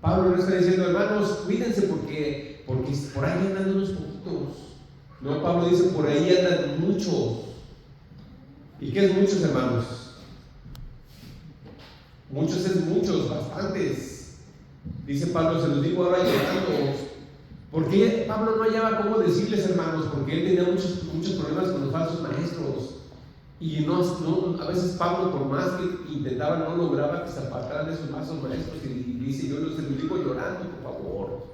Pablo no está diciendo: hermanos, cuídense porque por ahí andan unos poquitos. No, Pablo dice: por ahí andan muchos. ¿Y qué es muchos, hermanos? Muchos es muchos, bastantes. Dice Pablo: se los digo ahora llorando. Porque Pablo no hallaba cómo decirles, hermanos, porque él tenía muchos problemas con los falsos maestros. Y a veces Pablo, por más que intentaba, no lograba que se apartaran de esos falsos maestros. Y dice: yo se los digo llorando, por favor,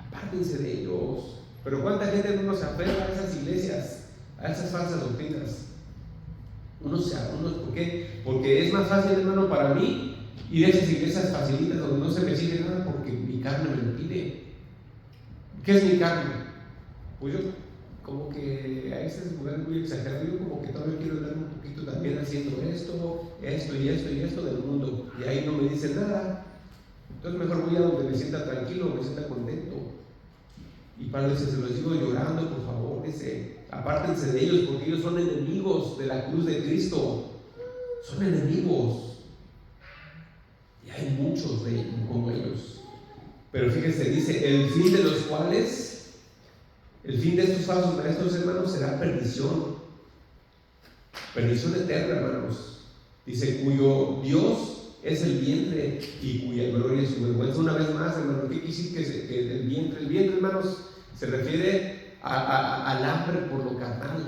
apártense de ellos. Pero ¿cuánta gente no se aferra a esas iglesias, a esas falsas doctrinas? ¿Por qué? Porque es más fácil, hermano, para mí ir a esas iglesias facilitas donde no se me exige nada, porque mi carne me lo pide. ¿Qué es mi carne? Pues yo, como que a ese lugar muy exagerado, yo como que todavía quiero dar un poquito también haciendo esto del mundo, y ahí no me dicen nada. Entonces mejor voy a donde me sienta tranquilo, me sienta contento. Y Pablo dice: se los digo llorando, por favor, dice: apártense de ellos, porque ellos son enemigos de la cruz de Cristo. Son enemigos. Y hay muchos de ellos, como ellos. Pero fíjense, dice: el fin de los cuales, el fin de estos falsos maestros, hermanos, será perdición. Perdición eterna, hermanos. Dice: cuyo Dios es el vientre y cuya gloria es su vergüenza. Una vez más, hermano, ¿qué quisiste que el vientre? El vientre, hermanos, se refiere al hambre por lo carnal,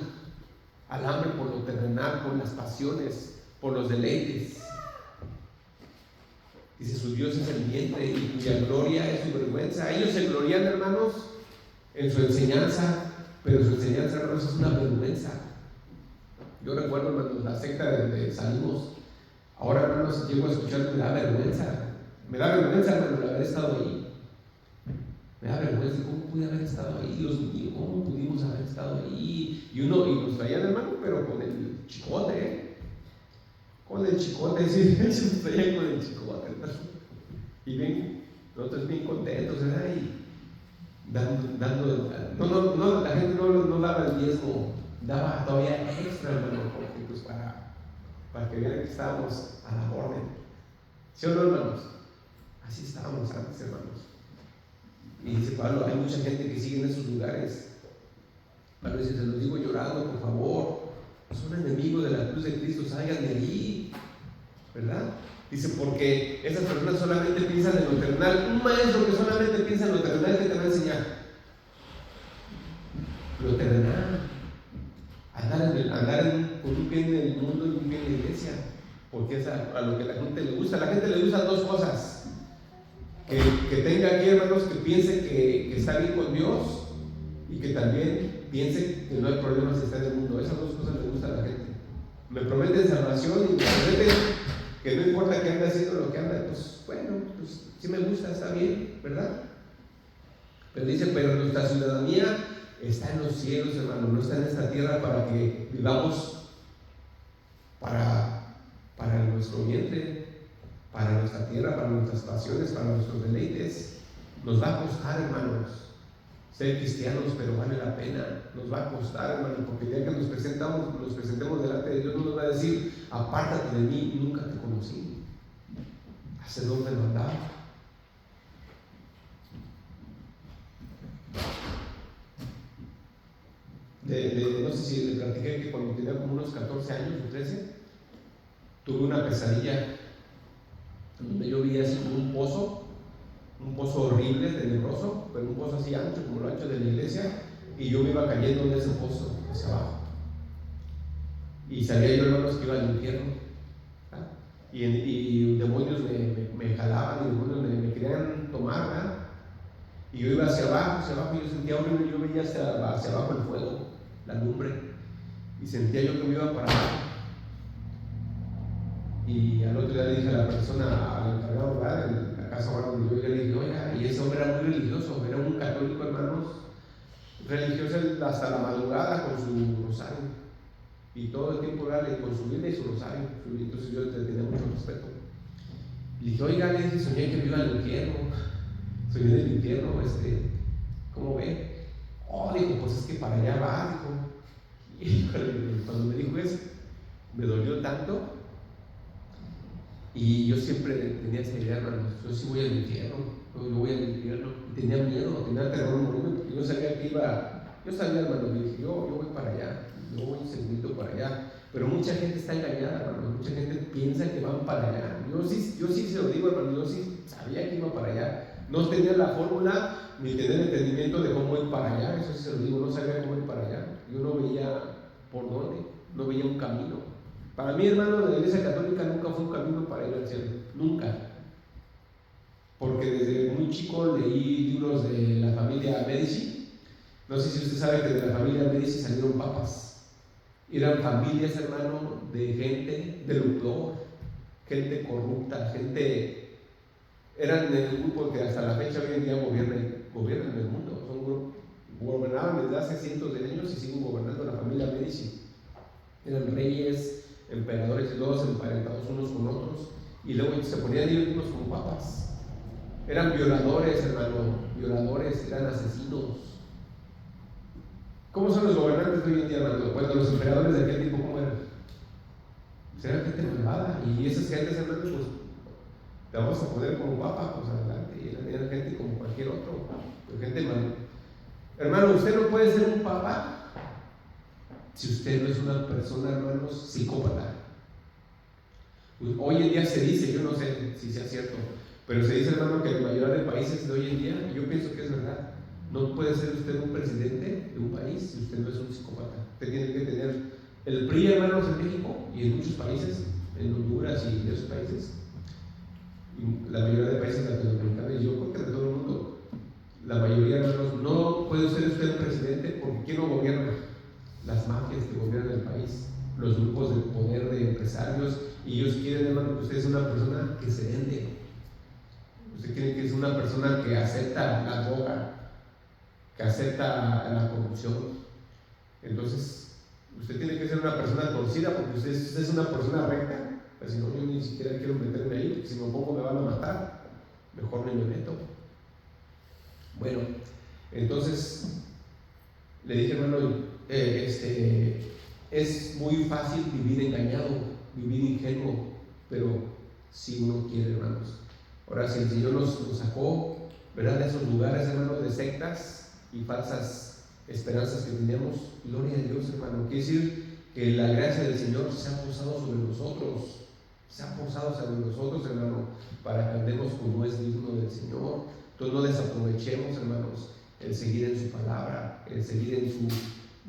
al hambre por lo terrenal, por las pasiones, por los deleites. Dice: su Dios es el vientre y cuya gloria es su vergüenza. Ellos se glorían, hermanos, en su enseñanza, pero su enseñanza, hermanos, es una vergüenza. Yo recuerdo, hermanos, la secta de donde salimos. Ahora, hermanos, llego a escuchar, me da vergüenza, hermano, el haber estado ahí. Me da vergüenza, ¿cómo pude haber estado ahí? Dios mío, ¿cómo pudimos haber estado ahí? Y nos traían, hermano, pero con el chicote, sí, nos traían con el chicote, hermano. Y bien, nosotros bien contentos, ¿verdad? Y dando, la gente no daba el diezmo, daba todavía extra, hermano, porque pues para que vieran que estábamos a la orden. ¿Sí o no, hermanos? Así estábamos antes, hermanos. Y dice Pablo, hay mucha gente que sigue en esos lugares. Pablo dice, se los digo llorando, por favor, son enemigos de la cruz de Cristo, salgan de allí, ¿verdad? Dice, porque esas personas solamente piensan en lo terrenal. Un maestro que solamente piensa en lo terrenal, ¿qué te va a enseñar? Lo terrenal. Andar con un pie en el mundo y un pie en la iglesia, porque es a lo que a la gente le gusta. A la gente le gustan dos cosas: que tenga aquí, hermanos, que piense que está bien con Dios, y que también piense que no hay problemas si está en el mundo. Esas dos cosas le gustan a la gente. Me prometen salvación y me prometen que no importa que ande haciendo lo que anda, pues bueno, pues sí me gusta, está bien, ¿verdad? Pero dice, pero nuestra ciudadanía está en los cielos, hermano, no está en esta tierra para que vivamos para nuestro vientre, para nuestra tierra, para nuestras pasiones, para nuestros deleites. Nos va a costar, hermanos, ser cristianos, pero vale la pena. Nos va a costar, hermano, porque ya que nos presentemos delante de Dios, no nos va a decir, apártate de mí, nunca te conocí. ¿Hacia dónde me andaba? No sé si le platiqué que cuando tenía como unos 14 años o 13, tuve una pesadilla donde yo vi así como un pozo horrible, tenebroso, pero un pozo así ancho, como lo ancho de la iglesia, y yo me iba cayendo en ese pozo hacia abajo. Y sabía yo, hermanos, que iba al infierno. Y demonios me jalaban, y demonios me querían tomar, ¿verdad? Y yo iba hacia abajo, y yo sentía horrible, y yo veía hacia abajo el fuego, la lumbre, y sentía yo que me iba para abajo. Y al otro día le dije a la persona, al encargado, ¿verdad?, en la casa donde yo le dije, oiga, y ese hombre era muy religioso, era un católico, hermanos, religioso hasta la madrugada con su rosario, y todo el tiempo era con su Biblia y su rosario. Entonces yo le tenía mucho respeto. Le dije, oiga, le dije, soñé que me iba al infierno, soñé del infierno, ¿cómo ve? Oh, dijo, pues es que para allá va, dijo. Y cuando me dijo eso, me dolió tanto. Y yo siempre tenía esa idea, hermanos, yo sí voy al infierno, yo voy al infierno. Y tenía miedo, tenía terror morirme, porque yo sabía que yo sabía, hermano, que dije, yo voy para allá, yo voy segurito para allá. Pero mucha gente está engañada, hermano, mucha gente piensa que van para allá. Yo sí se lo digo, hermano, yo sí sabía que iba para allá. No tenía la fórmula ni tener entendimiento de cómo ir para allá, eso sí se lo digo, no sabía cómo ir para allá. Yo no veía por dónde, no veía un camino. Para mí, hermano, la Iglesia Católica nunca fue un camino para ir al cielo, nunca. Porque desde muy chico leí libros de la familia Medici. No sé si usted sabe que de la familia Medici salieron papas. Eran familias, hermano, de gente de lo peor, gente corrupta, eran el grupo que hasta la fecha hoy en día gobiernan el mundo. Gobernaban desde hace cientos de años y siguen gobernando la familia Medici. Eran reyes, emperadores y todos emparentados unos con otros, y luego se ponían ellos mismos como papas. Eran violadores, hermano, eran asesinos. ¿Cómo son los gobernantes de hoy en día, hermano? Bueno, los emperadores de aquel tiempo, ¿cómo eran? Pues eran gente malvada, y esas gentes, hermano, pues te vamos a poner como papa, pues adelante. Y eran gente como cualquier otro, pero gente mala. Hermano, usted no puede ser un papa si usted no es una persona, hermanos, psicópata. Hoy en día se dice, yo no sé si sea cierto, pero se dice, hermano, que en la mayoría de países de hoy en día, yo pienso que es verdad, no puede ser usted un presidente de un país si usted no es un psicópata. Usted tiene que tener el PRI, hermanos, en México y en muchos países, en Honduras y en esos países, y la mayoría de países latinoamericanos, y yo creo que de todo el mundo, La mayoría, hermanos, no puede ser usted el presidente porque ¿quién lo gobierna? Las mafias que gobiernan el país, los grupos de poder de empresarios, y ellos quieren, hermano, que usted sea una persona que se vende. Usted quiere que sea una persona que acepta la droga, que acepta la corrupción. Entonces, usted tiene que ser una persona torcida porque usted es una persona recta. Pues si no, yo ni siquiera quiero meterme ahí, porque si me pongo me van a matar. Mejor ni me meto. Bueno, entonces le dije, hermano, es muy fácil vivir engañado, vivir ingenuo, pero si uno quiere, hermanos. Ahora, si el Señor nos sacó, ¿verdad?, de esos lugares, hermanos, de sectas y falsas esperanzas que tenemos, gloria a Dios, hermano. Quiere decir que la gracia del Señor se ha posado sobre nosotros, hermano, para que andemos como es digno del Señor. Entonces no desaprovechemos, hermanos, el seguir en su palabra, el seguir en su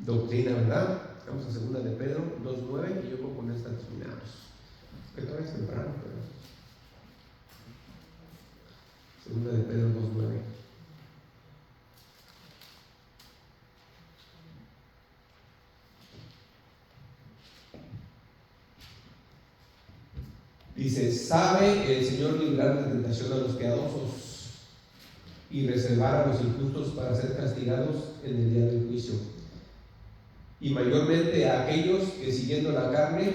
doctrina, ¿verdad? Vamos a 2 de Pedro 2:9 y yo creo que con esta terminamos. Que todavía es temprano, pero 2 de Pedro 2:9. Dice: sabe el Señor librar de tentación a los piadosos y reservar a los injustos para ser castigados en el día del juicio, y mayormente a aquellos que siguiendo la carne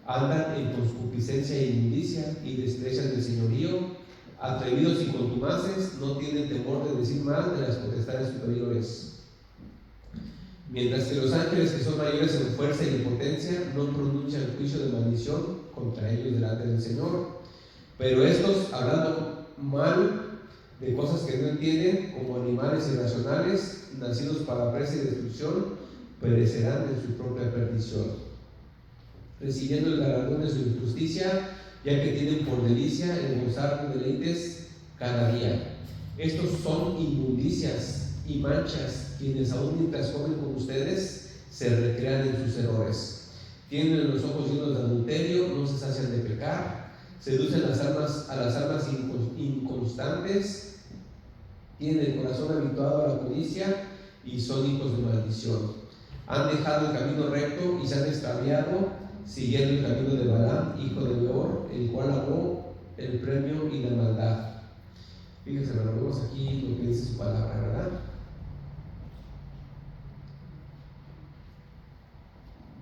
andan en concupiscencia e inmundicia y desprecian el señorío, atrevidos y contumaces, no tienen temor de decir mal de las potestades superiores. Mientras que los ángeles, que son mayores en fuerza y en potencia, no pronuncian juicio de maldición contra ellos delante del Señor. Pero estos, hablando mal de cosas que no entienden, como animales irracionales, nacidos para presa y destrucción, perecerán en su propia perdición, recibiendo el galardón de su injusticia, ya que tienen por delicia el gozar de deleites cada día. Estos son inmundicias y manchas, quienes aún mientras comen con ustedes se recrean en sus errores. Tienen los ojos llenos de adulterio, no se sacian de pecar, seducen a las almas inconstantes, tienen el corazón habituado a la codicia y son hijos de maldición. Han dejado el camino recto y se han extraviado, siguiendo el camino de Balaam, hijo de Beor, el cual amó el premio y la maldad. Fíjense, hermano, vemos aquí lo que dice su palabra, ¿verdad?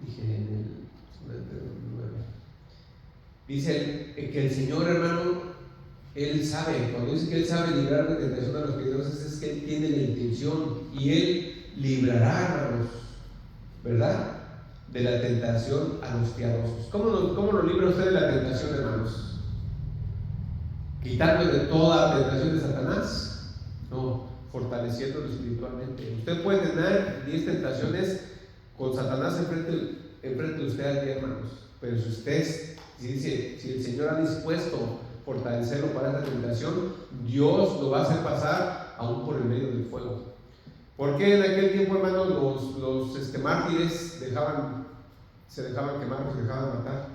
Dije en el 9. Dice que el Señor, hermano, Él sabe. Cuando dice que Él sabe librar de tentación a los pecadores, es que Él tiene la intención y Él librará, hermanos, ¿verdad?, de la tentación a los piadosos. ¿Cómo lo libra usted de la tentación, hermanos? ¿Quitándole toda tentación de Satanás? No, fortaleciéndolo espiritualmente. Usted puede tener 10 tentaciones con Satanás enfrente de usted al día, hermanos, pero si el Señor ha dispuesto fortalecerlo para esta tentación, Dios lo va a hacer pasar aún por el medio del fuego. Porque en aquel tiempo, hermanos, los mártires se dejaban quemar, se dejaban matar?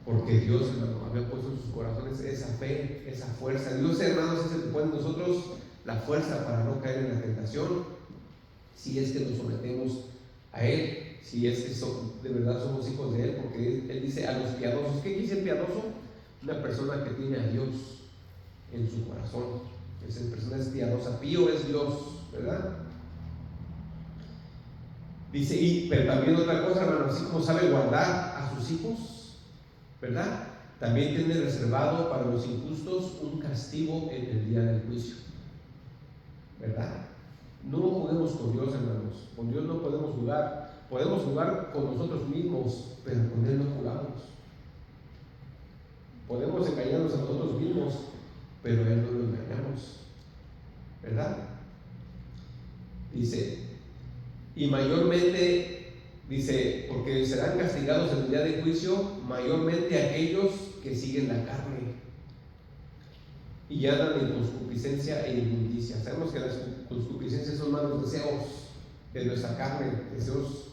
Porque Dios, hermano, había puesto en sus corazones esa fe, esa fuerza. Dios, hermanos, es el que pone en nosotros la fuerza para no caer en la tentación, si es que nos sometemos a Él, si es que de verdad somos hijos de Él, porque Él dice a los piadosos. ¿Qué dice piadoso? Una persona que tiene a Dios en su corazón. Esa persona es piadosa. Pío es Dios, ¿verdad? Dice, pero también otra cosa, hermano, así como sabe guardar a sus hijos, ¿verdad?, también tiene reservado para los injustos un castigo en el día del juicio, ¿verdad? No juguemos con Dios, hermanos. Con Dios no podemos jugar. Podemos jugar con nosotros mismos, pero con Él no jugamos. Podemos engañarnos a nosotros mismos, pero a Él no lo engañamos, ¿verdad? Dice, y mayormente, dice, porque serán castigados en el día de juicio, mayormente aquellos que siguen la carne y andan en concupiscencia e inmundicia. Sabemos que las concupiscencias son malos deseos de nuestra carne, deseos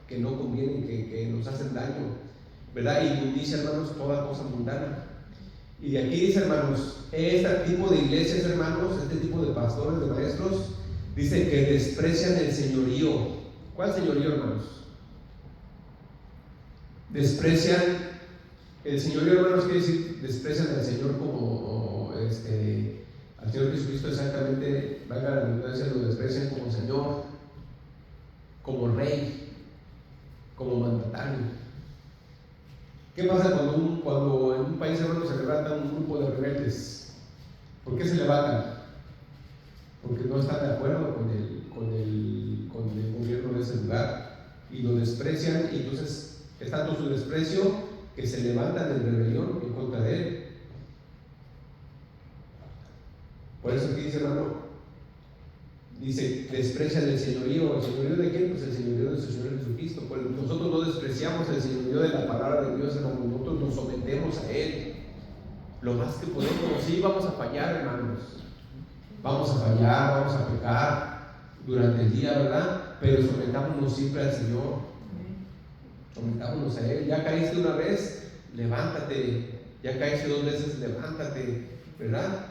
que no convienen, que nos hacen daño, ¿verdad? Inmundicia, hermanos, toda cosa mundana. Y de aquí dice, hermanos, este tipo de iglesias, hermanos, este tipo de pastores, de maestros, dice que desprecian el señorío. ¿Cuál señorío, hermanos? Desprecian el señorío, hermanos, quiere decir, desprecian al Señor como, al Señor Jesucristo exactamente, valga la redundancia, lo desprecian como Señor, como Rey, como mandatario. ¿Qué pasa cuando en un país, hermanos, se levanta un grupo de rebeldes? ¿Por qué se levantan? Porque no están de acuerdo con el gobierno de ese lugar y lo desprecian, y entonces es tanto su desprecio que se levantan en rebelión en contra de él. Por eso aquí dice, hermano, dice, desprecian el señorío. ¿El señorío de quién? Pues el señorío de su Señor Jesucristo. Pues nosotros no despreciamos el señorío de la palabra de Dios, hermano. Nosotros nos sometemos a él lo más que podemos. Sí, vamos a fallar, hermanos, vamos a fallar, vamos a pecar durante el día, ¿verdad? Pero sometámonos siempre al Señor. Sometámonos a Él. Ya caíste una vez, levántate. Ya caíste 2 veces, levántate, ¿verdad?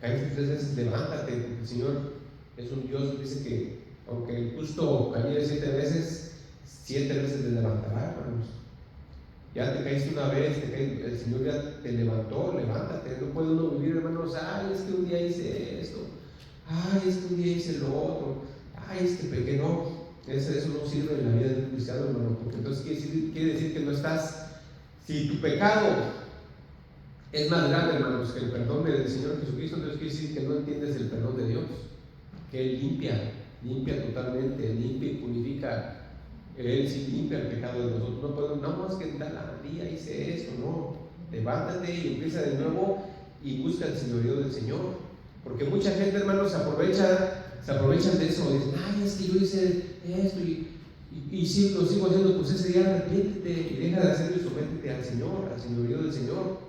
Caíste 3 veces, levántate, porque el Señor es un Dios, dice que aunque el justo cayera 7 veces, 7 veces le levantará, hermanos. Ya te caíste una vez, el Señor ya te levantó, levántate. No puede uno vivir, hermanos, ay, es que un día hice esto, ay, es que un día hice lo otro, ay, es que pequé. No, eso no sirve en la vida de un cristiano, hermano, porque entonces quiere decir que no estás. Si tu pecado es más grande, hermanos, que el perdón del Señor Jesucristo, entonces quiere decir que no entiendes el perdón de Dios, que Él limpia totalmente, limpia y purifica. Él sí limpia el pecado de nosotros. No podemos, no más que tal día hice esto, no. Levántate y empieza de nuevo y busca el señorío del Señor. Porque mucha gente, hermanos, se aprovechan de eso. Dicen, ay, es que yo hice esto y si lo sigo haciendo, pues ese día arrepiéntete y deja de hacerlo y sométete al Señor, al señorío del Señor.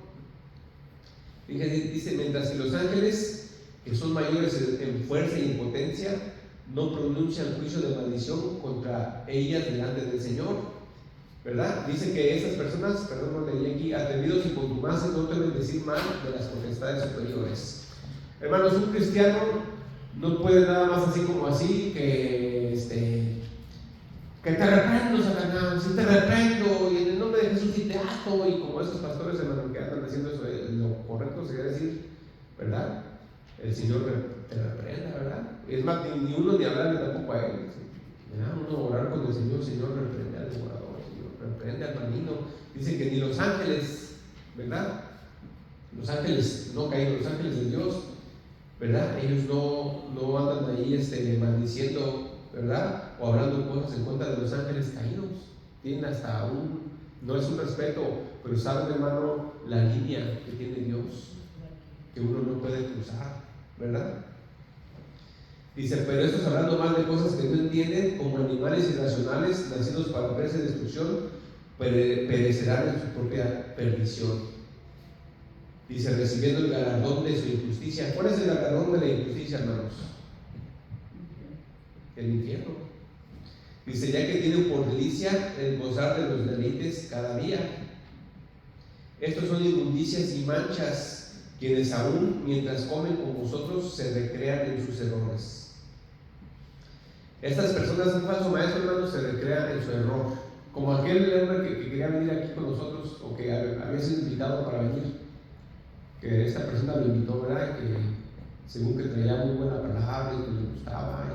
Fíjate, dice, mientras que los ángeles, que son mayores en fuerza y en potencia, no pronuncian juicio de maldición contra ellas delante del Señor, ¿verdad? Dice que esas personas, perdón, lo leí aquí, atrevidos y contumaces no deben decir mal de las potestades superiores. Hermanos, un cristiano no puede nada más así como así, que te reprendo, Satanás, si te reprendo, y en el nombre de Jesús y te ato, y como esos pastores, hermanos, que andan haciendo eso, lo correcto sería decir, ¿verdad? El Señor te reprenda, ¿verdad? Es más, ni uno ni hablarle tampoco a él. ¿Verdad? Uno orar con el Señor, Señor, reprende al devorador, Señor, reprende al maligno. Dice que ni los ángeles, ¿verdad? Los ángeles no caídos, los ángeles de Dios, ¿verdad? Ellos no andan ahí maldiciendo, ¿verdad? O hablando cosas en contra de los ángeles caídos. Tienen hasta no es un respeto, pero saben, hermano, la línea que tiene Dios, que uno no puede cruzar, ¿verdad? Dice, pero estos hablando mal de cosas que no entienden, como animales irracionales, nacidos para verse destrucción, perecerán en su propia perdición. Dice, recibiendo el galardón de su injusticia. ¿Cuál es el galardón de la injusticia, hermanos? El infierno. Dice, ya que tienen por delicia el gozar de los deleites cada día. Estos son inmundicias y manchas, quienes aún mientras comen con vosotros se recrean en sus errores. Estas personas, un falso maestro, hermanos, se recrean en su error. Como aquel hombre que quería venir aquí con nosotros, o que había sido invitado para venir, que esta persona lo invitó, ¿verdad? Que según que traía muy buena palabra y que le gustaba,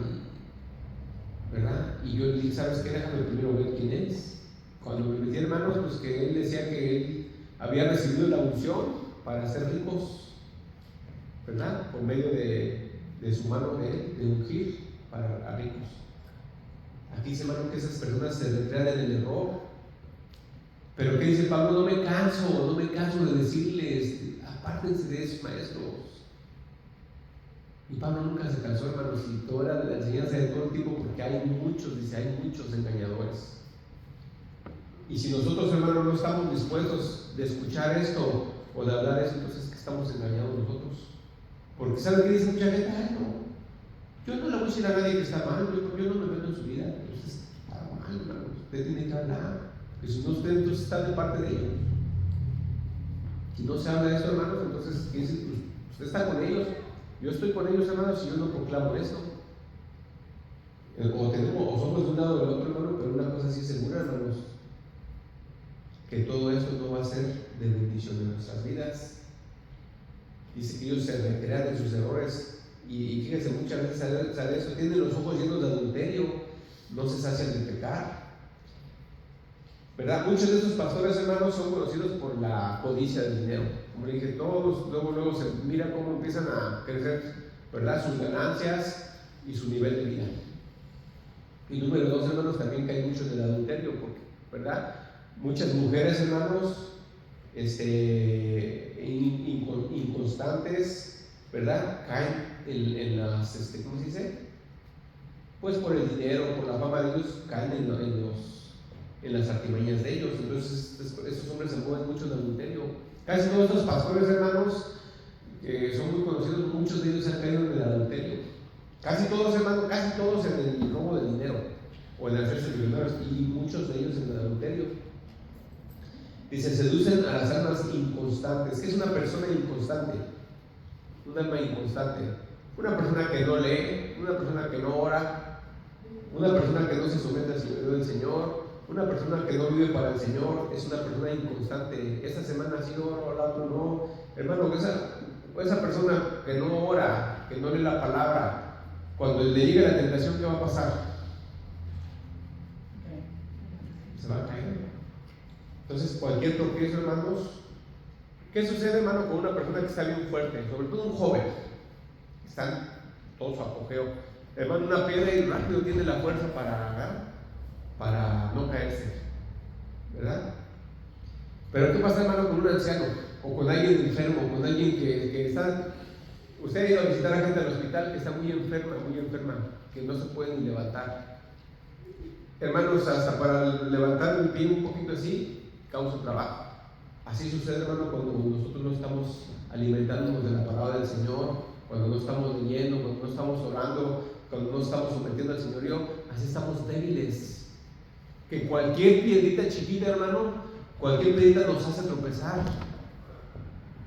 ¿verdad? Y yo le dije, ¿sabes qué? Déjame primero ver quién es. Cuando me metí, hermanos, pues que él decía que él había recibido la unción para ser ricos, ¿verdad? Por medio de su mano de ungir para ricos. Aquí dice, hermano, que esas personas se recrean en el error. Pero ¿qué dice Pablo? No me canso de decirles, apártense de esos maestros. Y Pablo nunca se cansó, hermanos, y toda la enseñanza de todo el tipo, porque hay muchos engañadores. Y si nosotros, hermanos, no estamos dispuestos de escuchar esto o de hablar esto, entonces ¿qué estamos engañados nosotros? Porque ¿saben qué dice mucha gente? Ay, no, yo no le voy a decir a nadie que está mal, yo no me meto en su vida. Entonces está mal, hermanos, usted tiene que hablar, porque si no, usted entonces está de parte de ellos. Si no se habla de esto, hermanos, entonces ¿qué dice? Pues, usted está con ellos. Yo estoy con ellos, hermanos, y yo no proclamo esto. O somos de un lado o del otro, hermano, pero una cosa sí es segura, hermanos, que todo esto no va a ser de bendición en nuestras vidas. Dice que ellos se recrean de sus errores. Y fíjense, muchas veces sale eso, tienen los ojos llenos de adulterio, no se sacian de pecar. ¿Verdad? Muchos de esos pastores, hermanos, son conocidos por la codicia del dinero. Como le dije, todos luego se mira cómo empiezan a crecer, ¿verdad?, sus ganancias y su nivel de vida. Y número dos, hermanos, también cae mucho en el adulterio, porque, ¿verdad?, muchas mujeres, hermanos, inconstantes, ¿verdad?, caen en las, ¿cómo se dice? Pues por el dinero, por la fama de ellos, caen en las artimañas de ellos. Entonces estos hombres se mueven mucho en adulterio. Casi todos estos pastores, hermanos, que son muy conocidos, muchos de ellos han caído en el adulterio. Casi todos, hermanos, casi todos en el robo de dinero o en hacerse millonarios, y muchos de ellos en el adulterio. Dice, seducen a las almas inconstantes. ¿Qué es una persona inconstante? Un alma inconstante. Una persona que no lee, una persona que no ora, una persona que no se somete al señorío del Señor, una persona que no vive para el Señor, es una persona inconstante. Esta semana sí oro, la otra no. Hermano, esa persona que no ora, que no lee la palabra, cuando le llegue la tentación, ¿qué va a pasar? Se va a caer. Entonces, cualquier tropiezo, hermanos. ¿Qué sucede, hermano, con una persona que está bien fuerte? Sobre todo un joven. Están todo su apogeo. Hermano, una piedra y rápido tiene la fuerza para no caerse, ¿verdad? Pero ¿qué pasa, hermano, con un anciano? O con alguien enfermo, con alguien que está... Usted ha ido a visitar a gente al hospital que está muy enferma, que no se puede ni levantar. Hermanos, hasta para levantar el pie un poquito así, causa trabajo. Así sucede, hermano, cuando nosotros no estamos alimentándonos de la palabra del Señor, cuando no estamos leyendo, cuando no estamos orando, cuando no estamos sometiendo al señorío. Así estamos débiles. Que cualquier piedrita chiquita, hermano, cualquier piedrita nos hace tropezar,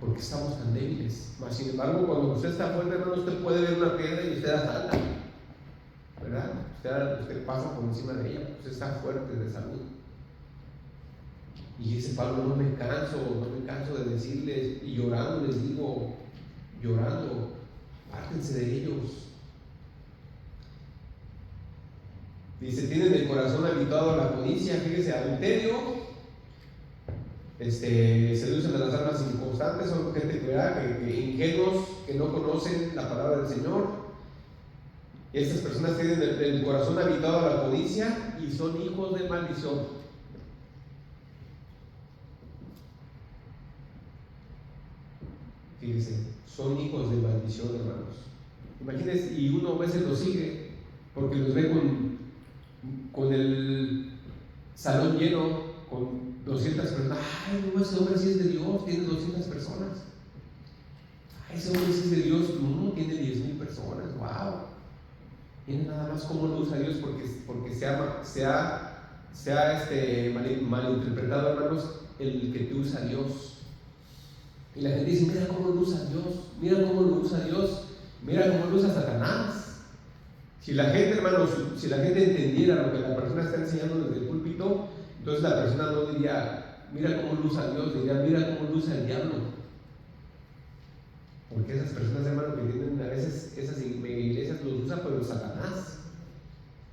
porque estamos tan débiles. Mas sin embargo, cuando usted está fuerte, hermano, usted puede ver una piedra y usted la salta, ¿verdad? Usted pasa por encima de ella, usted está fuerte de salud. Y dice Pablo, no me canso de decirles, y llorando les digo, apártense de ellos. Dice, tienen el corazón habituado a la codicia, fíjese, adulterio, seducen a las almas inconstantes, son gente que ingenuos, que no conocen la palabra del Señor. Y estas personas tienen el corazón habituado a la codicia y son hijos de maldición. Fíjense, son hijos de maldición, hermanos. Imagínense, y uno a veces los sigue porque los ve con el salón lleno, con 200 personas. Ay, no, ese hombre sí es de Dios, tiene 200 personas. Ay, ese hombre sí es de Dios, no, tiene 10,000 personas. Wow. Miren nada más cómo lo usa Dios, porque se ha malinterpretado, hermanos, el que te usa Dios. Y la gente dice, mira cómo lo usa Dios, mira cómo lo usa Dios, mira cómo lo usa Satanás. Si la gente, hermanos, si la gente entendiera lo que la persona está enseñando desde el púlpito, entonces la persona no diría, mira cómo lo usa Dios, diría, mira cómo lo usa el diablo. Porque esas personas, hermanos, que tienen a veces esas iglesias los usan por Satanás.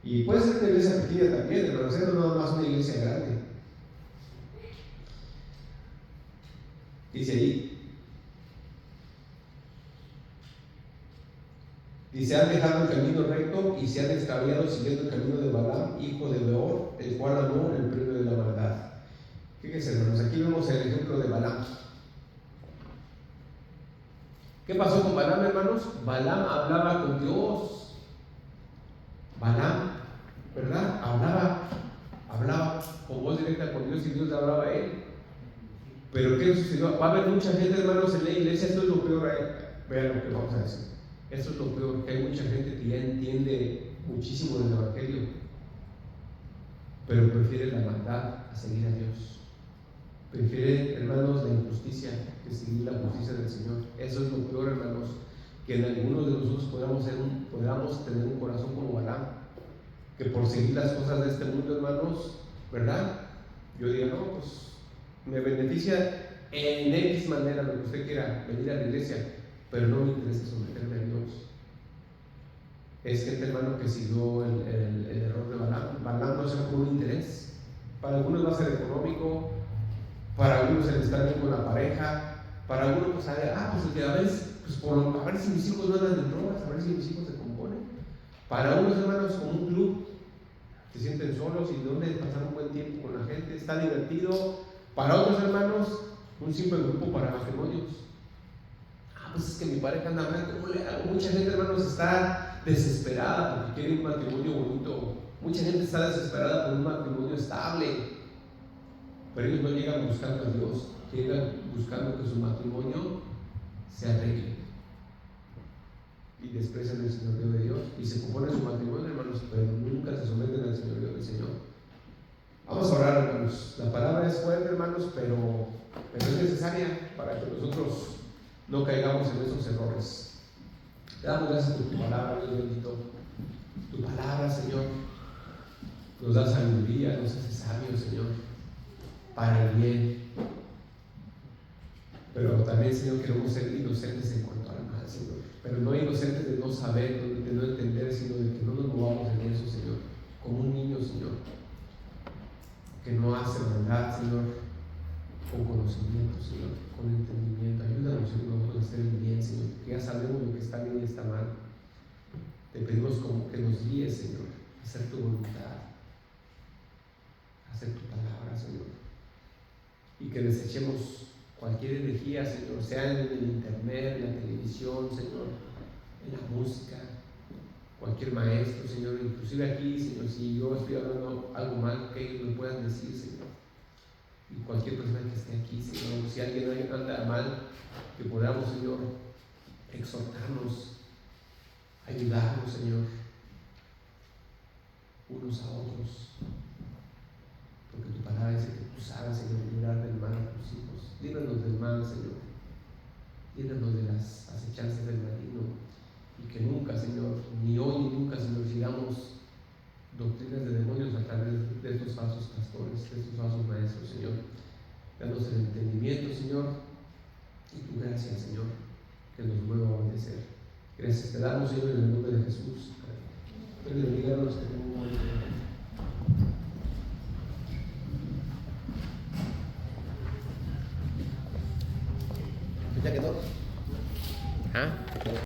Y puede ser una iglesia pequeña también, hermanos, no nada más una iglesia grande. Dice ahí, han dejado el camino recto y se han extraviado siguiendo el camino de Balaam, hijo de Beor, el cual amó el premio de la maldad. Fíjense, hermanos, aquí vemos el ejemplo de Balaam. ¿Qué pasó con Balaam, hermanos? Balaam hablaba con Dios. Balaam, ¿verdad? Hablaba con voz directa con Dios y Dios le hablaba a él. Pero ¿qué sucedió? Va a haber mucha gente, hermanos, en la iglesia. Esto es lo peor. Vean lo que vamos a decir. Esto es lo peor, que hay mucha gente que ya entiende muchísimo del evangelio, pero prefiere la maldad a seguir a Dios. Prefieren, hermanos, la injusticia que seguir la justicia del Señor. Eso es lo peor, hermanos, que en algunos de nosotros podamos tener un corazón como Balaam, que por seguir las cosas de este mundo, hermanos, ¿verdad? Yo digo, no, pues me beneficia en X manera, lo que usted quiera, venir a la iglesia, pero no me interesa someterme a Dios. Es gente, hermano, que siguió el error de Balaam. Balaam no se por un interés. Para algunos va a ser económico, para algunos el estar bien con la pareja, para algunos pues el que a ver si mis hijos no andan en drogas, a ver si mis hijos se componen. Para unos, hermanos, como un club, se sienten solos y donde pasar un buen tiempo con la gente, está divertido. Para otros, hermanos, un simple grupo para matrimonios. Pues es que mi pareja anda mal, ¿cómo le hago? Mucha gente, hermanos, está desesperada porque quiere un matrimonio bonito. Mucha gente está desesperada por un matrimonio estable, pero ellos no llegan buscando a Dios, llegan buscando que su matrimonio se arregle y desprecian el señorío de Dios y se componen su matrimonio, hermanos, pero nunca se someten al señorío del Señor. Vamos a orar, hermanos. La palabra es fuerte, hermanos, pero es necesaria para que nosotros no caigamos en esos errores. Te damos gracias por tu palabra, Dios bendito. Tu palabra, Señor, nos da sabiduría, nos hace sabios, Señor, para el bien. Pero también, Señor, queremos ser inocentes en cuanto al mal, Señor. Pero no inocentes de no saber, de no entender, sino de que no nos movamos en eso, Señor. Como un niño, Señor, que no hace maldad, Señor, con conocimiento, Señor, con entendimiento. Ayúdanos, Señor, nosotros a hacer el bien, Señor, que ya sabemos lo que está bien y está mal. Te pedimos como que nos guíes, Señor, a hacer tu voluntad, a hacer tu palabra, Señor, y que desechemos cualquier herejía, Señor, sea en el internet, en la televisión, Señor, en la música, cualquier maestro, Señor, inclusive aquí, Señor, si yo estoy hablando algo mal, que ellos me puedan decir, Señor. Y cualquier persona que esté aquí, Señor, si alguien anda mal, que podamos, Señor, exhortarnos, ayudarnos, Señor, unos a otros, porque tu palabra dice que tú sabes, Señor, librar del mal a tus hijos. Líbranos del mal, Señor, líbranos de las acechanzas del maligno, y que nunca, Señor, ni hoy ni nunca, Señor, sigamos doctrinas de demonios a través de estos falsos pastores, de estos falsos maestros, Señor. Danos el entendimiento, Señor, y tu gracia, Señor, que nos mueva a obedecer. Gracias te damos, Señor, en el nombre de Jesús. Bendiga a los que tenemos.